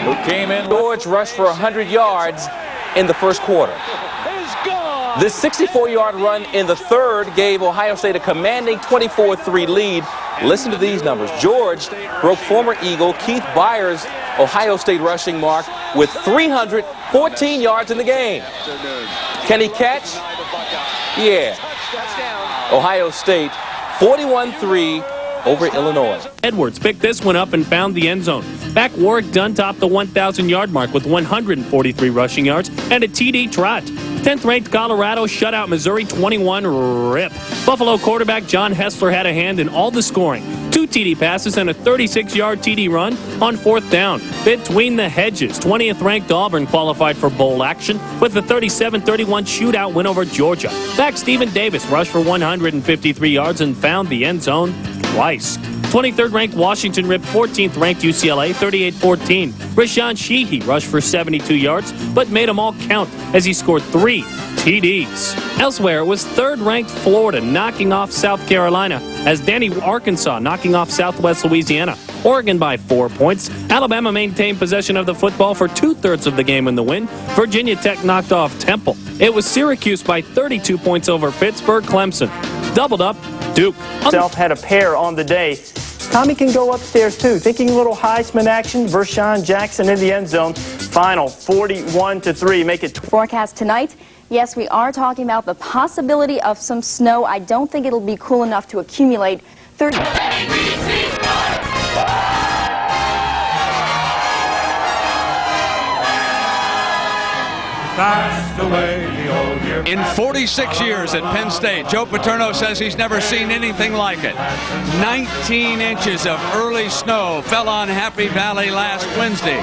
who came in. George rushed for 100 yards in the first quarter. This 64-yard run in the third gave Ohio State a commanding 24-3 lead. Listen to these numbers. George broke former Eagle Keith Byers' Ohio State rushing mark with 314 yards in the game. Can he catch? Yeah. Ohio State 41-3 over Illinois. Edwards picked this one up and found the end zone. Back Warwick Dunn topped the 1,000-yard mark with 143 rushing yards and a TD trot. 10th-ranked Colorado shut out Missouri 21-rip. Buffalo quarterback John Hessler had a hand in all the scoring. 2 TD passes and a 36-yard TD run on 4th down. Between the hedges, 20th-ranked Auburn qualified for bowl action with the 37-31 shootout win over Georgia. Back Stephen Davis rushed for 153 yards and found the end zone twice. 23rd-ranked Washington ripped 14th-ranked UCLA 38-14. Rashawn Sheehy rushed for 72 yards, but made them all count as he scored 3 TDs. Elsewhere, it was 3rd-ranked Florida knocking off South Carolina, as Danny Arkansas knocking off Southwest Louisiana. Oregon by 4 points. Alabama maintained possession of the football for 2/3 of the game in the win. Virginia Tech knocked off Temple. It was Syracuse by 32 points over Pittsburgh. Clemson doubled up Duke. Self had a pair on the day. Tommy can go upstairs too. Thinking a little Heisman action. Vershawn Jackson in the end zone. Final 41-3. Make it. Forecast tonight. Yes, we are talking about the possibility of some snow. I don't think it'll be cool enough to accumulate. In 46 years at Penn State, Joe Paterno says he's never seen anything like it. 19 inches of early snow fell on Happy Valley last Wednesday.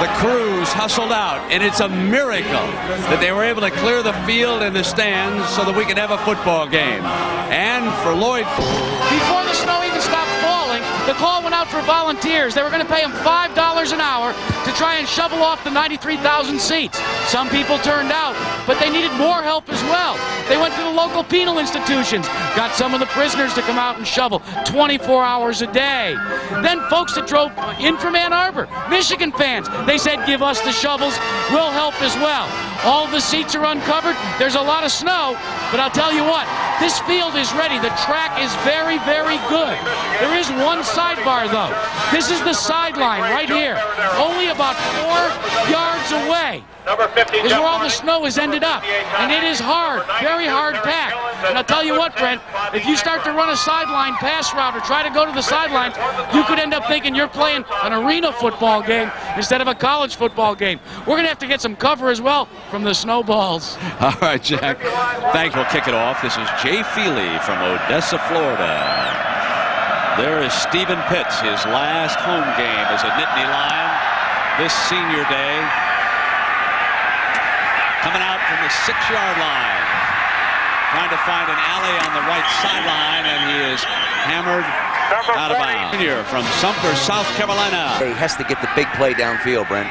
The crews hustled out, and it's a miracle that they were able to clear the field and the stands so that we could have a football game. And for Lloyd... Before the snow even stopped falling, the call went out for volunteers. They were going to pay them $5 an hour to try and shovel off the 93,000 seats. Some people turned out, but they needed more help as well. They went to the local penal institutions, got some of the prisoners to come out and shovel 24 hours a day. Then folks that drove in from Ann Arbor, Michigan fans, they said, give us the shovels, we'll help as well. All the seats are uncovered. There's a lot of snow, but I'll tell you what, this field is ready. The track is very, very good. There is one sidebar, though. This is the sideline right here, only about 4 yards away. Is where all the snow has ended up. And it is hard, very hard packed. And I'll tell you what, Brent, if you start to run a sideline pass route or try to go to the sidelines, you could end up thinking you're playing an arena football game instead of a college football game. We're going to have to get some cover as well from the snowballs. All right, Jack. Thanks. We'll kick it off. This is Jay Feely from Odessa, Florida. There is Stephen Pitts, his last home game as a Nittany Lion this senior day. Coming out from the 6-yard line. Trying to find an alley on the right sideline, and he is hammered out of bounds. Here from Sumter, South Carolina. He has to get the big play downfield, Brent.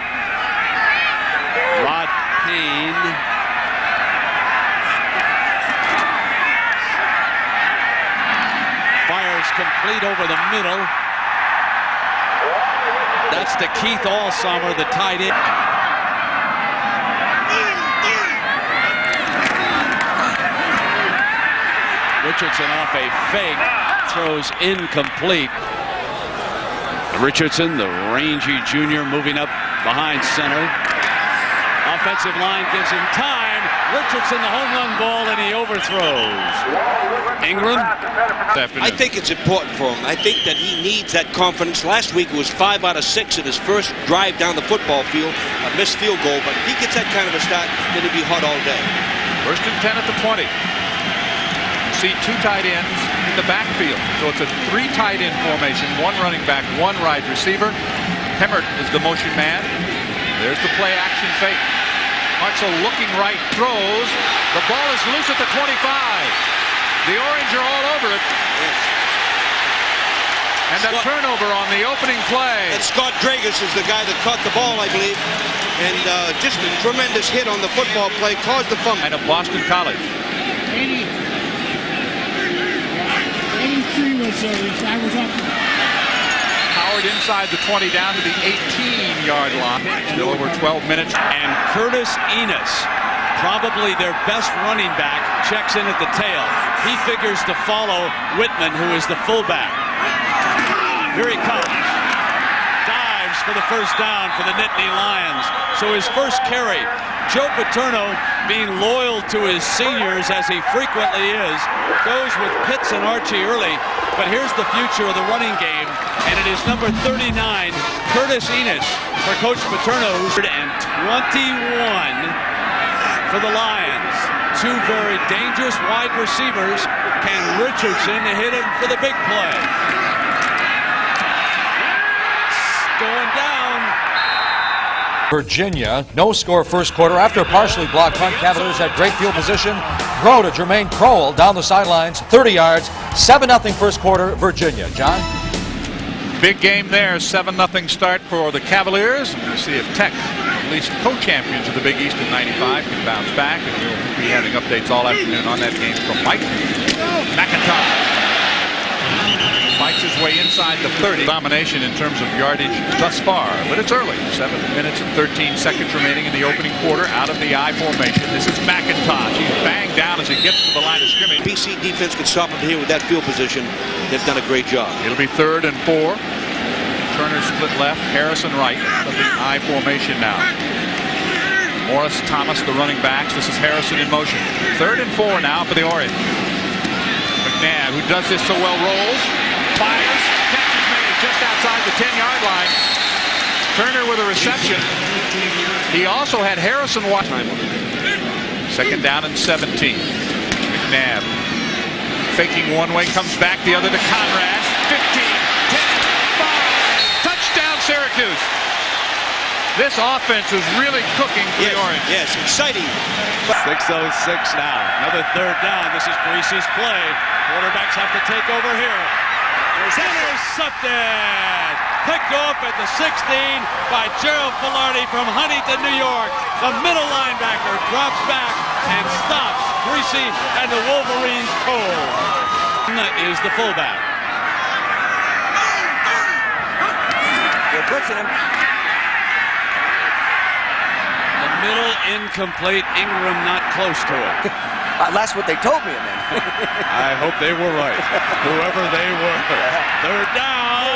Rod Payne. Fires complete over the middle. That's to Keith Allsummer, the tight end. Richardson off a fake, throws incomplete. Richardson, the rangy junior, moving up behind center. Offensive line gives him time. Richardson, the home run ball, and he overthrows. Ingram. I think it's important for him. I think that he needs that confidence. Last week it was 5 out of 6 in his first drive down the football field. A missed field goal, but if he gets that kind of a start, then he'll be hot all day. 1st and 10 at the 20. See 2 tight ends in the backfield. So it's a 3 tight end formation, 1 running back, 1 wide receiver. Hemmert is the motion man. There's the play action fake. Marshall looking right, throws. The ball is loose at the 25. The Orange are all over it. And a turnover on the opening play. And Scott Dragus is the guy that caught the ball, I believe. And just a tremendous hit on the football play, caused the fumble. And of Boston College. 83 was up. Howard inside the 20 down to the 18-yard line. Still over 12 minutes. And Curtis Enos, probably their best running back, checks in at the tail. He figures to follow Whitman, who is the fullback. Here he comes. Dives for the first down for the Nittany Lions. So his first carry. Joe Paterno, being loyal to his seniors, as he frequently is, goes with Pitts and Archie early. But here's the future of the running game, and it is number 39, Curtis Enos, for Coach Paterno, and 21 for the Lions. 2 very dangerous wide receivers. Can Richardson hit him for the big play? Going down. Virginia, no score first quarter. After a partially blocked punt, Cavaliers had great field position. Throw to Jermaine Crowell down the sidelines, 30 yards, 7-0 first quarter, Virginia. John? Big game there, 7-0 start for the Cavaliers. We'll see if Tech, at least co-champions of the Big East in '95, can bounce back. And we'll be having updates all afternoon on that game from Mike McIntyre. Fights his way inside the 30. Domination in terms of yardage thus far, but it's early. 7 minutes and 13 seconds remaining in the opening quarter out of the I formation. This is McIntosh. He's banged down as he gets to the line of scrimmage. BC defense can stop him here with that field position. They've done a great job. It'll be 3rd and 4. Turner split left, Harrison right of the I formation now. Morris, Thomas, the running backs. This is Harrison in motion. 3rd and 4 now for the Orange. McNabb, who does this so well, rolls, fires, catch is made just outside the 10-yard line. Turner with a reception. He also had Harrison watch time on it. 2nd down and 17. McNabb faking one way, comes back the other to Conrad. 15, 10, 5. Touchdown, Syracuse. This offense is really cooking for the Orange. Yes, exciting. 6:06 now. Another 3rd down. This is Greasy's play. Quarterbacks have to take over here. Intercepted. Picked off at the 16 by Gerald Filardi from Huntington, New York. The middle linebacker drops back and stops Greasy and the Wolverines cold. Is the fullback. They're blitzing him. The middle incomplete. Ingram not close to it. That's what they told me, man. I hope they were right. Whoever they were. 3rd down.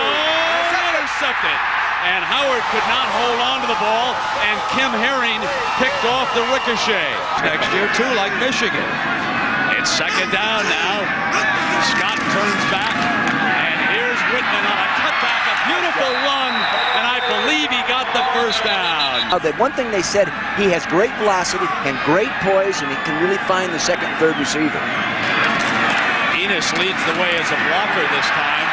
Intercepted. And Howard could not hold on to the ball. And Kim Herring picked off the ricochet. Next year, too, like Michigan. It's 2nd down now. Scott turns back. And here's Whitman on a cutback. A beautiful run. And I believe he got the 1st down. The one thing they said, he has great velocity and great poise, and he can really find the 2nd and 3rd receiver. Enos leads the way as a blocker this time.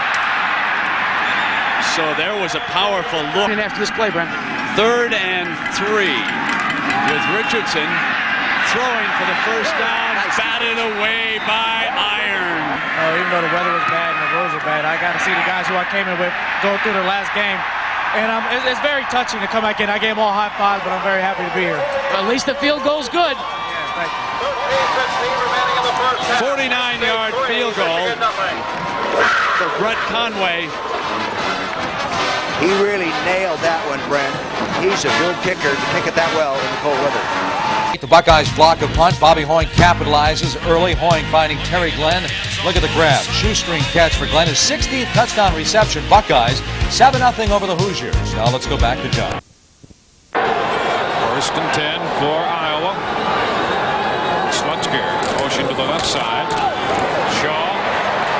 So there was a powerful look. And after this play, Brent. 3rd and 3 with Richardson throwing for the 1st down. Batted away by Iron. Even though the weather was bad and the roads were bad, I got to see the guys who I came in with go through their last game. And it's very touching to come back in. I gave them all high fives, but I'm very happy to be here. Well, at least the field goal's good. 49-yard field goal for Brett Conway. He really nailed that one, Brent. He's a good kicker to kick it that well in the cold weather. The Buckeyes block a punt. Bobby Hoying capitalizes early. Hoying finding Terry Glenn. Look at the grab. Shoestring catch for Glenn. His 16th touchdown reception. Buckeyes 7-0 over the Hoosiers. Now let's go back to John. 1st and 10 for Iowa. Slutzker motion to the left side. Shaw,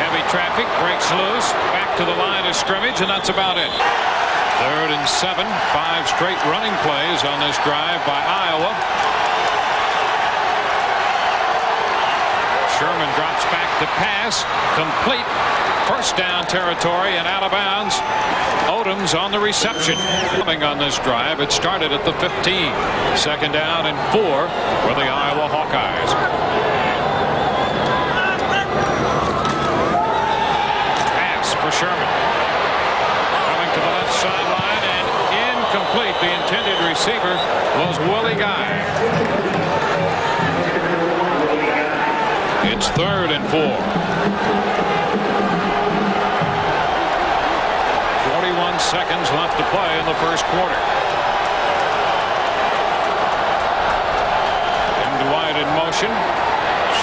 heavy traffic, breaks loose. Back to the line of scrimmage, and that's about it. 3rd and 7. 5 straight running plays on this drive by Iowa. Sherman drops back to pass. Complete. 1st down territory and out of bounds. Odoms on the reception. Coming on this drive, it started at the 15. 2nd down and 4 for the Iowa Hawkeyes. Pass for Sherman. Coming to the left sideline and incomplete. The intended receiver was Willie Guy. It's 3rd and 4. 41 seconds left to play in the 1st quarter. Tim Dwight in motion.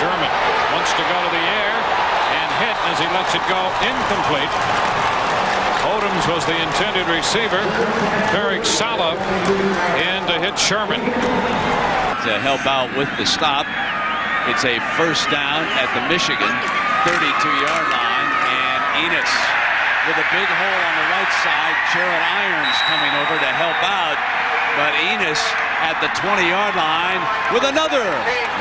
Sherman wants to go to the air and hit as he lets it go incomplete. Odoms was the intended receiver. Tarek Saleh in to hit Sherman. To help out with the stop. It's a 1st down at the Michigan 32-yard line, and Enos with a big hole on the right side. Jared Irons coming over to help out, but Enos at the 20-yard line with another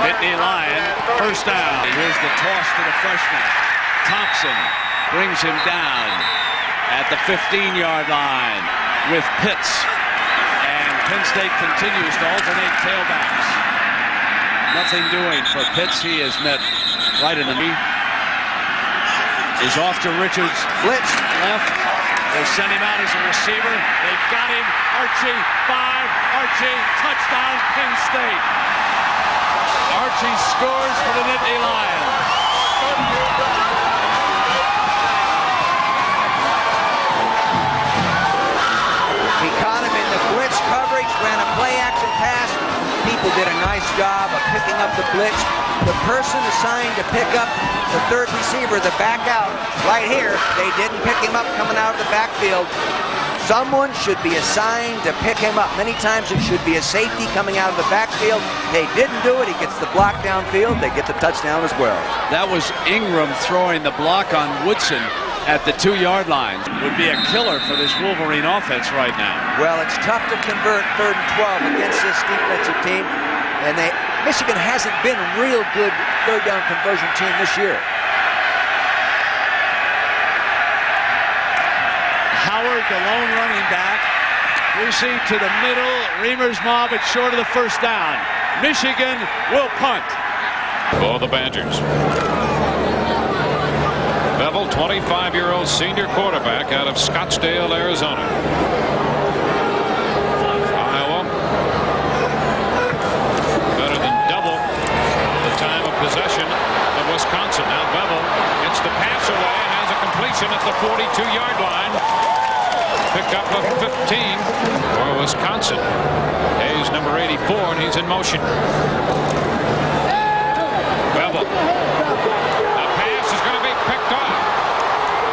Nittany Lion 1st down. Here's the toss to the freshman. Thompson brings him down at the 15-yard line with Pitts, and Penn State continues to alternate tailbacks. Nothing doing for Pitts. He is met right in the knee. Is off to Richards. Blitz left. They send him out as a receiver. They've got him. Archie 5. Archie touchdown Penn State. Archie scores for the Nittany Lions. He caught him in the blitz coverage, ran a play action pass. People did a nice job of picking up the blitz. The person assigned to pick up the 3rd receiver, the back out, right here, they didn't pick him up coming out of the backfield. Someone should be assigned to pick him up. Many times it should be a safety coming out of the backfield. They didn't do it. He gets the block downfield. They get the touchdown as well. That was Ingram throwing the block on Woodson at the 2-yard line. Would be a killer for this Wolverine offense right now. Well, it's tough to convert 3rd and 12 against this defensive team. And Michigan hasn't been a real good 3rd down conversion team this year. Howard, the lone running back. Greasy to the middle. Reamer's mob, it's short of the first down. Michigan will punt. For the Badgers. Bevel, 25-year-old senior quarterback out of Scottsdale, Arizona. Iowa. Better than double the time of possession of Wisconsin. Now Bevel gets the pass away and has a completion at the 42-yard line. Pick up of 15 for Wisconsin. Hayes, number 84, and he's in motion. Bevel. The pass is going to be picked off.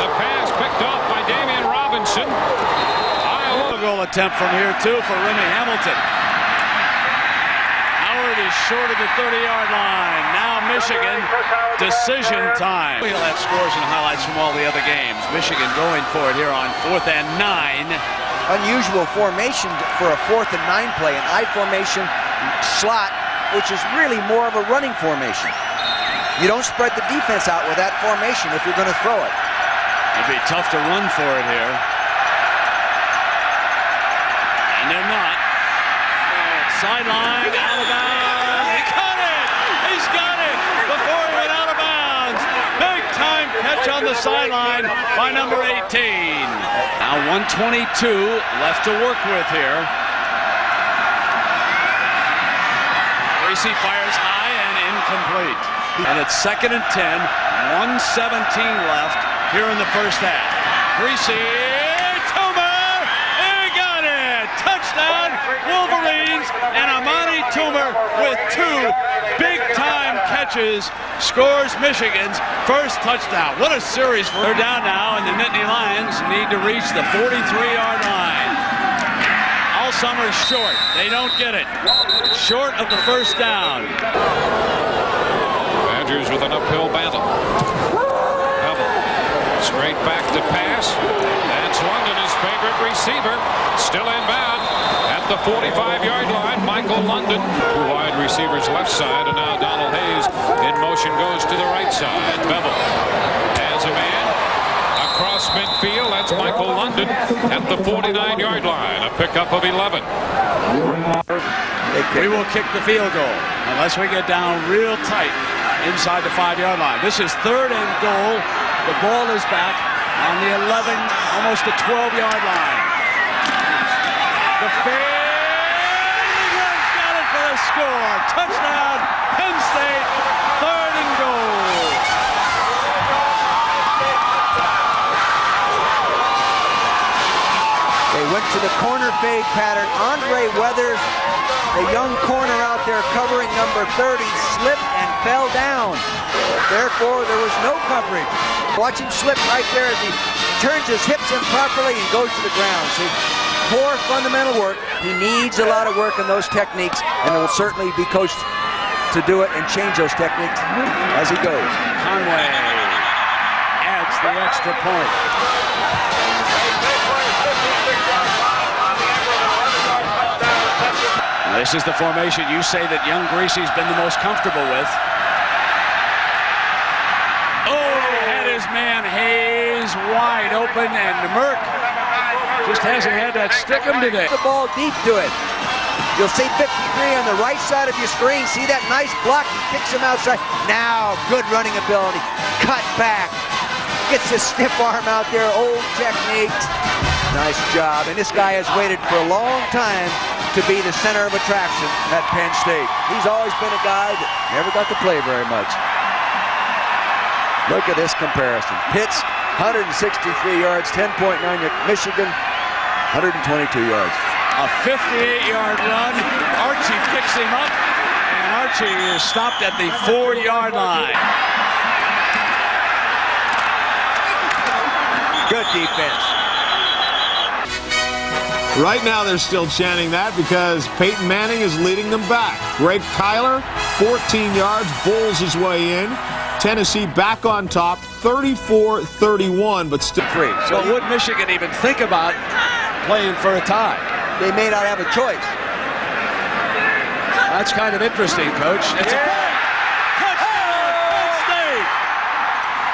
The pass picked off by Damian Robinson. Iowa goal attempt from here, too, for Remy Hamilton. Howard is short of the 30-yard line. Now Michigan, decision time. We'll have scores and highlights from all the other games. Michigan going for it here on 4th and 9. Unusual formation for a 4th and 9 play, an I formation slot, which is really more of a running formation. You don't spread the defense out with that formation if you're going to throw it. It'd be tough to run for it here. And they're not. Sideline, out of bounds. He caught it! He's got it! Before he went out of bounds. Big time catch on the sideline by number 18. Now 122 left to work with here. Greasy fires high and incomplete. And it's 2nd and 10. 1:17 left here in the first half. Greasy, Toomer, he got it! Touchdown, Wolverines, and Amani Toomer with 2 big-time catches scores Michigan's first touchdown. What a series. They're down now, and the Nittany Lions need to reach the 43-yard line. All summer short. They don't get it. Short of the first down. Badgers with an uphill battle. Bevel. Straight back to pass. That's London, his favorite receiver. Still inbound at the 45-yard line. Michael London. 2 wide receivers left side, and now Donald Hayes in motion goes to the right side. Bevel has a man across midfield. That's Michael London at the 49-yard line. A pickup of 11. We will kick the field goal unless we get down real tight inside the 5-yard line. This is 3rd and goal. The ball is back on the 11, almost the 12-yard line. The favorite got it for the score. Touchdown, Penn State, 3rd and goal. They went to the corner fade pattern. Andre Weathers, the young corner out there covering number 30, slipped and fell down. Therefore, there was no coverage. Watch him slip right there as he turns his hips improperly and goes to the ground. See, poor fundamental work. He needs a lot of work in those techniques, and will certainly be coached to do it and change those techniques as he goes. Conway adds the extra point. This is the formation you say that young Greasy's been the most comfortable with. Oh, had his man Hayes wide open, and Merck just hasn't had that stick him today. The ball deep to it. You'll see 53 on the right side of your screen. See that nice block? He kicks him outside. Now, good running ability. Cut back. Gets his stiff arm out there. Old technique. Nice job. And this guy has waited for a long time to be the center of attraction at Penn State. He's always been a guy that never got to play very much. Look at this comparison. Pitts, 163 yards, 10.9. Michigan, 122 yards. A 58-yard run. Archie picks him up, and Archie is stopped at the 4-yard line. Good defense. Right now they're still chanting that because Peyton Manning is leading them back. Greg Kyler, 14 yards, bowls his way in. Tennessee back on top, 34-31, but still 3. So would Michigan even think about playing for a tie? They may not have a choice. That's kind of interesting, Coach. It's a touchdown, Penn State!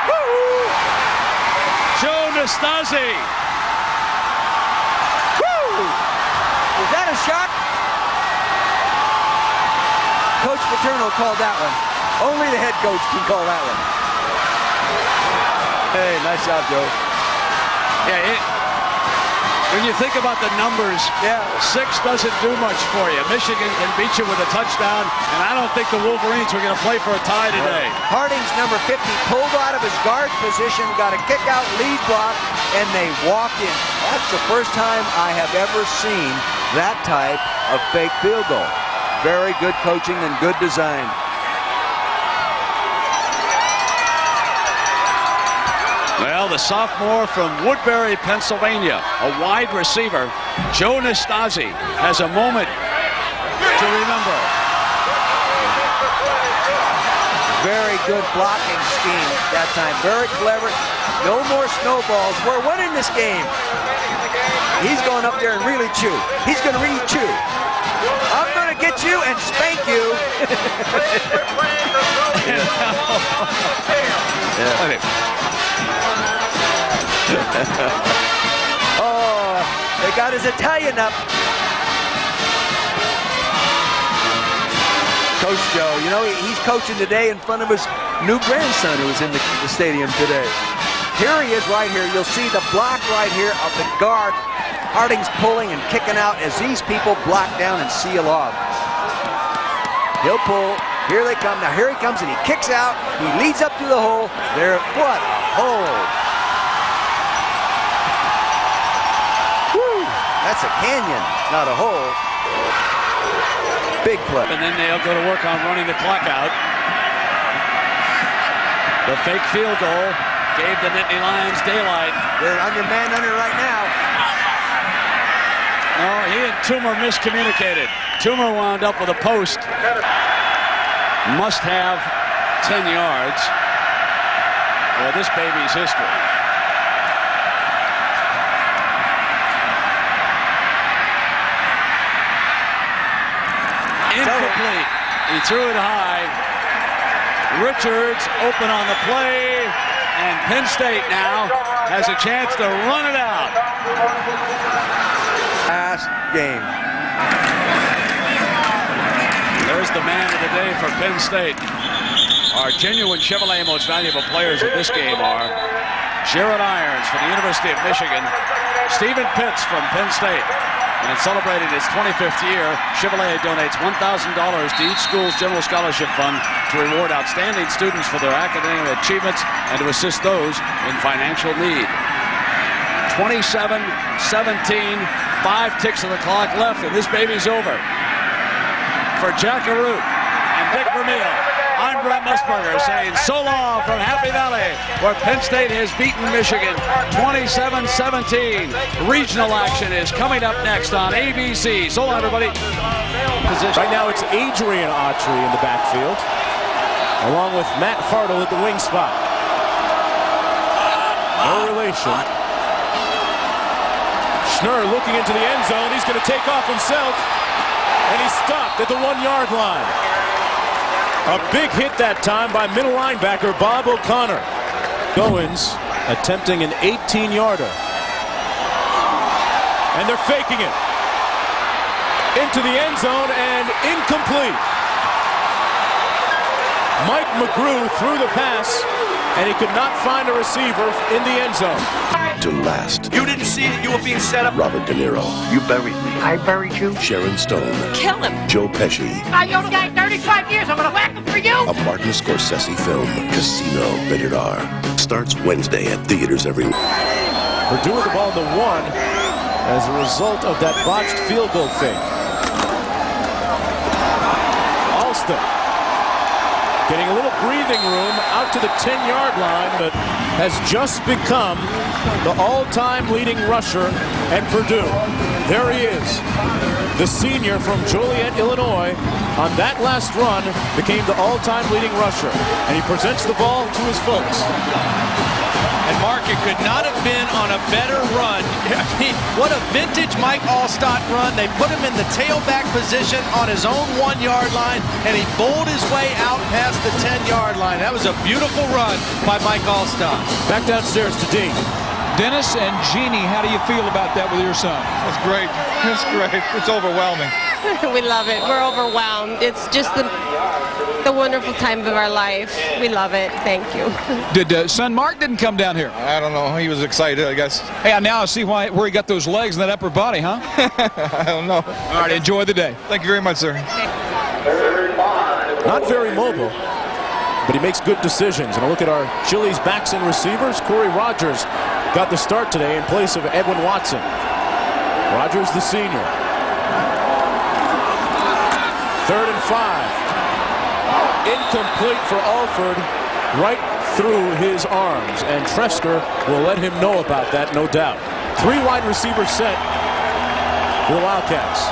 Woo! Joe Nastasi. Woo! Was that a shot? Coach Paterno called that one. Only the head coach can call that one. Hey, nice job, Joe. Yeah, when you think about the numbers, 6 doesn't do much for you. Michigan can beat you with a touchdown, and I don't think the Wolverines are going to play for a tie today. Harding's number 50 pulled out of his guard position, got a kick-out lead block, and they walk in. That's the first time I have ever seen that type of fake field goal. Very good coaching and good design. Well, the sophomore from Woodbury, Pennsylvania, a wide receiver, Joe Nastasi, has a moment to remember. Very good blocking scheme that time. Very clever. No more snowballs. We're winning this game. He's going up there and really chew. He's going to really chew. I'm going to get you and spank you. Oh, they got his Italian up. Coach Joe, you know, he's coaching today in front of his new grandson who was in the stadium today. Here he is right here. You'll see the block right here of the guard. Harding's pulling and kicking out as these people block down and seal off. He'll pull. Here they come. Now here he comes and he kicks out. He leads up to the hole. There, what a hole. Woo! That's a canyon, not a hole. Big play. And then they'll go to work on running the clock out. The fake field goal gave the Nittany Lions daylight. They're under man under right now. No, he and Toomer miscommunicated. Toomer wound up with a post. Must have 10 yards. Well, this baby's history. Incomplete. He threw it high. Richards open on the play, and Penn State now has a chance to run it out. Last game. There's the man of the day for Penn State. Our genuine Chevrolet most valuable players of this game are Jared Irons from the University of Michigan, Stephen Pitts from Penn State. And in celebrating its 25th year, Chevrolet donates $1,000 to each school's general scholarship fund to reward outstanding students for their academic achievements and to assist those in financial need. 27-17, 5 ticks of the clock left, and this baby's over. For Jack Arute and Dick Vermeil, I'm Brent Musburger saying so long from Happy Valley, where Penn State has beaten Michigan 27-17. Regional action is coming up next on ABC. So long, everybody. Right now it's Adrian Autry in the backfield, along with Matt Hartle at the wing spot. No relation. Schnurr looking into the end zone. He's going to take off himself, and he's stopped at the 1-yard line. A big hit that time by middle linebacker Bob O'Connor. Goins attempting an 18-yarder. And they're faking it. Into the end zone and incomplete. Mike McGrew threw the pass, and he could not find a receiver in the end zone. To last. You didn't see that you were being set up? Robert De Niro. You buried me. I buried you. Sharon Stone. Kill him. Joe Pesci. I owe the guy 35 years. I'm going to whack him for you. A Martin Scorsese film. Casino. Rated R. Starts Wednesday at theaters everywhere. Purdue with the ball in the 1 as a result of that botched field goal fake. Alston getting a little breathing room out to the 10-yard line, but has just become the all-time leading rusher at Purdue. There he is, the senior from Joliet, Illinois. On that last run, became the all-time leading rusher, and he presents the ball to his folks. And Mark, it could not have been on a better run. I mean, what a vintage Mike Allstott run. They put him in the tailback position on his own 1-yard line, and he bowled his way out past the 10-yard line. That was a beautiful run by Mike Allstott. Back downstairs to Dean. Dennis and Jeannie, how do you feel about that with your son? That's great. That's great. It's overwhelming. We love it. We're overwhelmed. It's just the wonderful time of our life. We love it. Thank you. Did son Mark didn't come down here? I don't know. He was excited, I guess. Hey, now I see where he got those legs and that upper body, huh? I don't know. All right, enjoy the day. Thank you very much, sir. Not very mobile, but he makes good decisions. And a look at our Chili's backs and receivers. Corey Rogers got the start today in place of Edwin Watson. Rogers, the senior. 3rd and 5. Incomplete for Alford, right through his arms, and Tresker will let him know about that, no doubt. 3 wide receivers set for the Wildcats.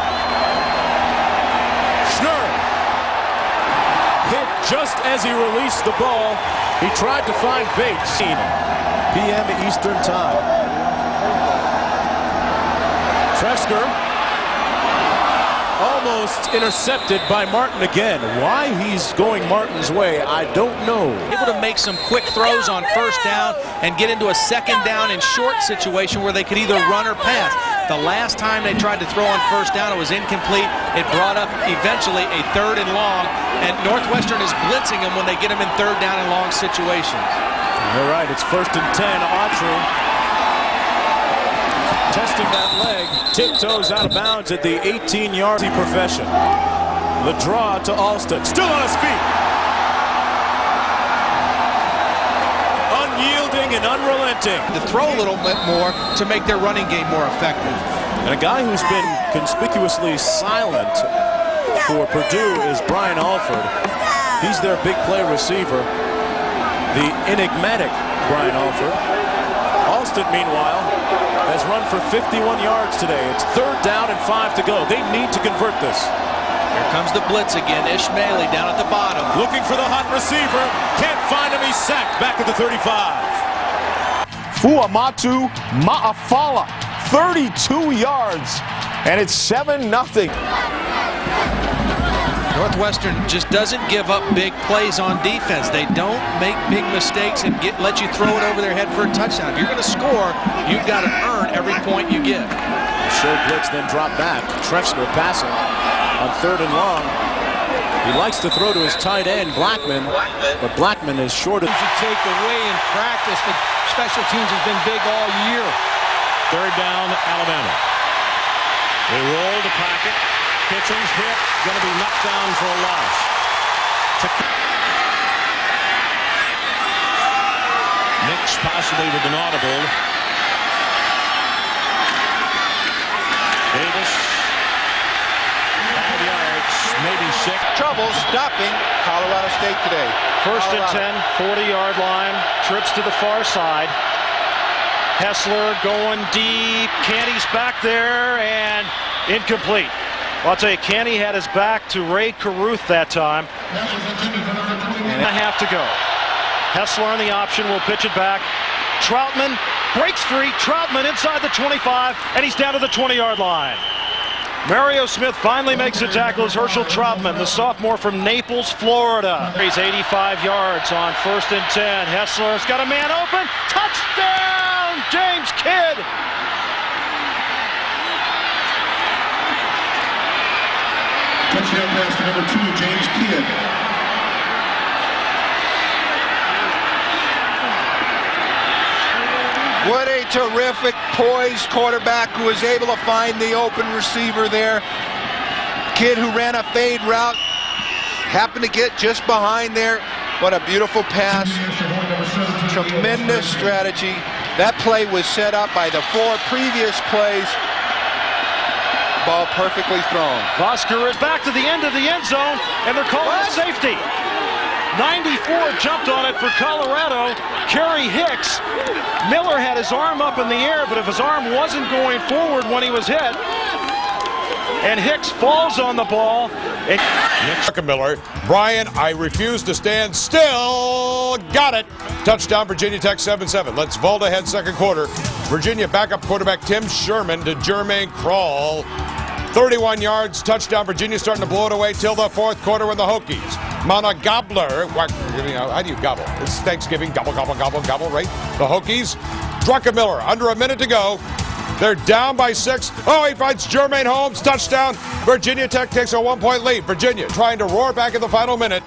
Schnurr hit just as he released the ball. He tried to find Bates. p.m. Eastern Time. Tresker almost intercepted by Martin again. Why he's going Martin's way, I don't know. Able to make some quick throws on first down and get into a second down and short situation where they could either run or pass. The last time they tried to throw on first down, it was incomplete. It brought up eventually a 3rd and long, and Northwestern is blitzing them when they get them in 3rd down and long situations. All right, it's 1st and 10. Autry testing that leg, tiptoes out of bounds at the 18-yard profession. The draw to Alston, still on his feet. Unyielding and unrelenting. To throw a little bit more to make their running game more effective. And a guy who's been conspicuously silent for Purdue is Brian Alford. He's their big play receiver. The enigmatic Brian Alford. Alston, meanwhile, has run for 51 yards today. It's 3rd down and 5 to go. They need to convert this. Here comes the blitz again. Ishmaeli down at the bottom. Looking for the hot receiver. Can't find him. He's sacked back at the 35. Fuamatu Ma'afala, 32 yards, and it's 7-0. Northwestern just doesn't give up big plays on defense. They don't make big mistakes and let you throw it over their head for a touchdown. If you're going to score, you've got to earn every point you get. Show blitz, then drop back. Tresker passing on 3rd and long. He likes to throw to his tight end, Blackman, but Blackman is short of... You take away in practice, the special teams has been big all year. 3rd down, Alabama. They roll the pocket. Kitchens hit, going to be knocked down for a loss. Nix possibly with an audible. Davis, 5 yards, maybe 6. Trouble stopping Colorado State today. 1st and 10, 40-yard line, trips to the far side. Hessler going deep. Canty's back there and incomplete. Well, I'll tell you, Canty had his back to Ray Carruth that time. And a half to go. Hessler on the option will pitch it back. Troutman breaks free. Troutman inside the 25, and he's down to the 20-yard line. Mario Smith finally makes a tackle as Herschel Troutman, the sophomore from Naples, Florida. He's 85 yards on 1st and 10. Hessler's got a man open. Touchdown, James Kidd. Touchdown pass to number 2, James Kidd. What a terrific poised quarterback who was able to find the open receiver there. Kid who ran a fade route, happened to get just behind there. What a beautiful pass. Tremendous strategy. That play was set up by the 4 previous plays. Ball perfectly thrown. Vosker is back to the end of the end zone, and they're calling it safety. 94 jumped on it for Colorado. Kerry Hicks. Miller had his arm up in the air, but if his arm wasn't going forward when he was hit, and Hicks falls on the ball. Miller. Brian, I refuse to stand still. Got it. Touchdown, Virginia Tech, 7-7. Let's vault ahead second quarter. Virginia backup quarterback Tim Sherman to Jermaine Krall. 31 yards, touchdown. Virginia starting to blow it away till the fourth quarter with the Hokies. Mana Gobbler. How do you gobble? It's Thanksgiving. Gobble, gobble, gobble, gobble, right? The Hokies. Druckenmiller, under a minute to go. They're down by 6. Oh, he finds Jermaine Holmes. Touchdown. Virginia Tech takes a 1-point lead. Virginia trying to roar back in the final minute.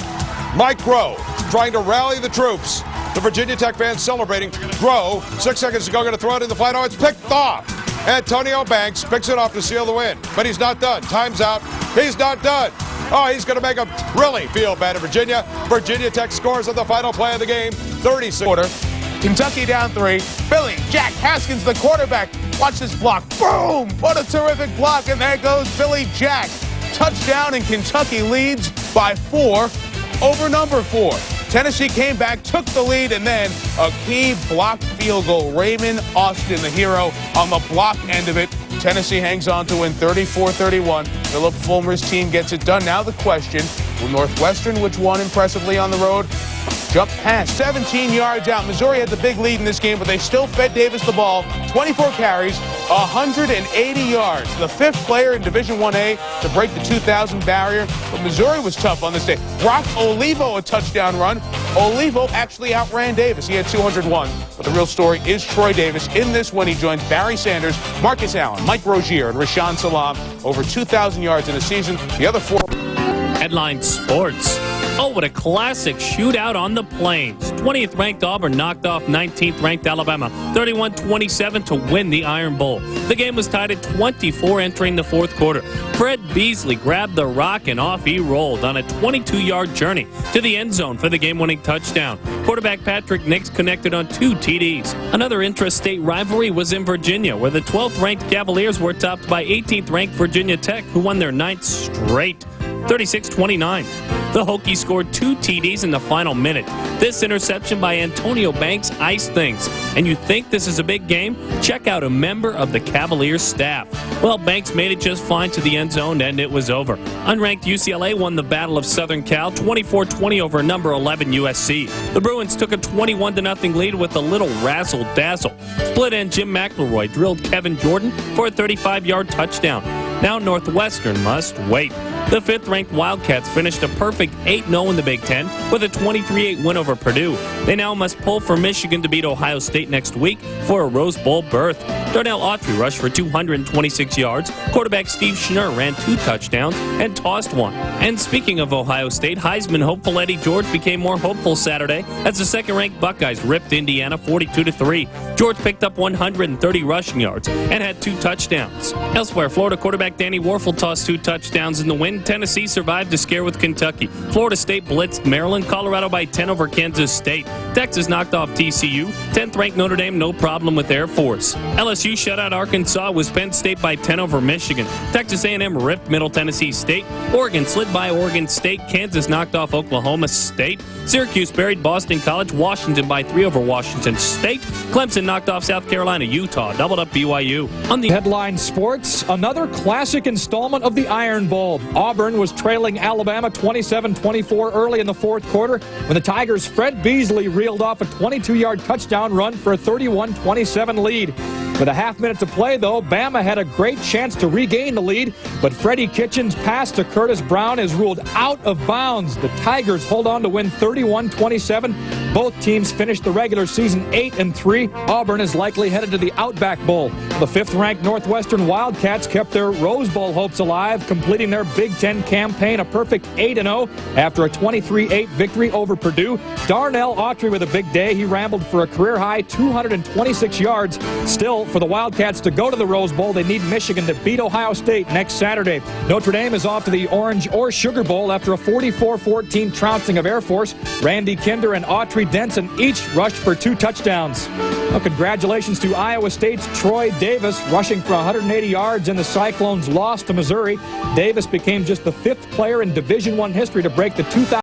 Mike Groh trying to rally the troops. The Virginia Tech fans celebrating. Groh, 6 seconds to go, going to throw it in the final. It's picked off. Antonio Banks picks it off to seal the win. But he's not done. Time's out. He's not done. Oh, he's going to make them really feel bad at Virginia. Virginia Tech scores on the final play of the game. 36. Kentucky down 3. Billy Jack Haskins, the quarterback. Watch this block. Boom! What a terrific block. And there goes Billy Jack. Touchdown, and Kentucky leads by 4 over number 4. Tennessee came back, took the lead, and then a key blocked field goal. Raymond Austin, the hero, on the block end of it. Tennessee hangs on to win 34-31. Philip Fulmer's team gets it done. Now the question, will Northwestern, which won impressively on the road, jump past 17 yards out? Missouri had the big lead in this game, but they still fed Davis the ball. 24 carries, 180 yards. The 5th player in Division 1A to break the 2,000 barrier. But Missouri was tough on this day. Brock Olivo, a touchdown run. Olivo actually outran Davis. He had 201. But the real story is Troy Davis. In this one, he joins Barry Sanders, Marcus Allen, Mike Rozier, and Rashawn Salam. Over 2,000 yards in a season. The other 4. Headline Sports. Oh, what a classic shootout on the Plains. 20th ranked Auburn knocked off 19th ranked Alabama 31-27 to win the Iron Bowl. The game was tied at 24 entering the fourth quarter. Fred Beasley grabbed the rock and off he rolled on a 22-yard journey to the end zone for the game-winning touchdown. Quarterback Patrick Nix connected on 2 TDs. Another intra-state rivalry was in Virginia, where the 12th ranked Cavaliers were topped by 18th ranked Virginia Tech, who won their 9th straight. 36-29. The Hokies scored 2 TDs in the final minute. This interception by Antonio Banks iced things. And you think this is a big game? Check out a member of the Cavaliers staff. Well, Banks made it just fine to the end zone, and it was over. Unranked UCLA won the Battle of Southern Cal 24-20 over number 11 USC. The Bruins took a 21-0 lead with a little razzle-dazzle. Split end Jim McElroy drilled Kevin Jordan for a 35-yard touchdown. Now Northwestern must wait. The 5th-ranked Wildcats finished a perfect 8-0 in the Big Ten with a 23-8 win over Purdue. They now must pull for Michigan to beat Ohio State next week for a Rose Bowl berth. Darnell Autry rushed for 226 yards. Quarterback Steve Schnurr ran 2 touchdowns and tossed 1. And speaking of Ohio State, Heisman hopeful Eddie George became more hopeful Saturday as the 2nd-ranked Buckeyes ripped Indiana 42-3. George picked up 130 rushing yards and had 2 touchdowns. Elsewhere, Florida quarterback Danny Warfel tossed 2 touchdowns in the win. Tennessee survived a scare with Kentucky. Florida State blitzed Maryland. Colorado by 10 over Kansas State. Texas knocked off TCU. 10th-ranked Notre Dame, no problem with Air Force. LSU shut out Arkansas with Penn State by 10 over Michigan. Texas A&M ripped Middle Tennessee State. Oregon slid by Oregon State. Kansas knocked off Oklahoma State. Syracuse buried Boston College. Washington by 3 over Washington State. Clemson knocked off South Carolina. Utah doubled up BYU. On the headline Sports, another classic installment of the Iron Bowl. Auburn was trailing Alabama 27-24 early in the fourth quarter when the Tigers' Fred Beasley reeled off a 22-yard touchdown run for a 31-27 lead. With a half minute to play, though, Bama had a great chance to regain the lead, but Freddie Kitchens' pass to Curtis Brown is ruled out of bounds. The Tigers hold on to win 31-27. Both teams finished the regular season 8-3. Auburn is likely headed to the Outback Bowl. The 5th-ranked Northwestern Wildcats kept their Rose Bowl hopes alive, completing their Big Ten campaign a perfect 8-0 after a 23-8 victory over Purdue. Darnell Autry with a big day. He rambled for a career-high 226 yards. Still, for the Wildcats to go to the Rose Bowl, they need Michigan to beat Ohio State next Saturday. Notre Dame is off to the Orange or Sugar Bowl after a 44-14 trouncing of Air Force. Randy Kinder and Autry Denson each rushed for 2 touchdowns. Well, congratulations to Iowa State's Troy Davis, rushing for 180 yards in the Cyclones' loss to Missouri. Davis became just the 5th player in Division I history to break the 2000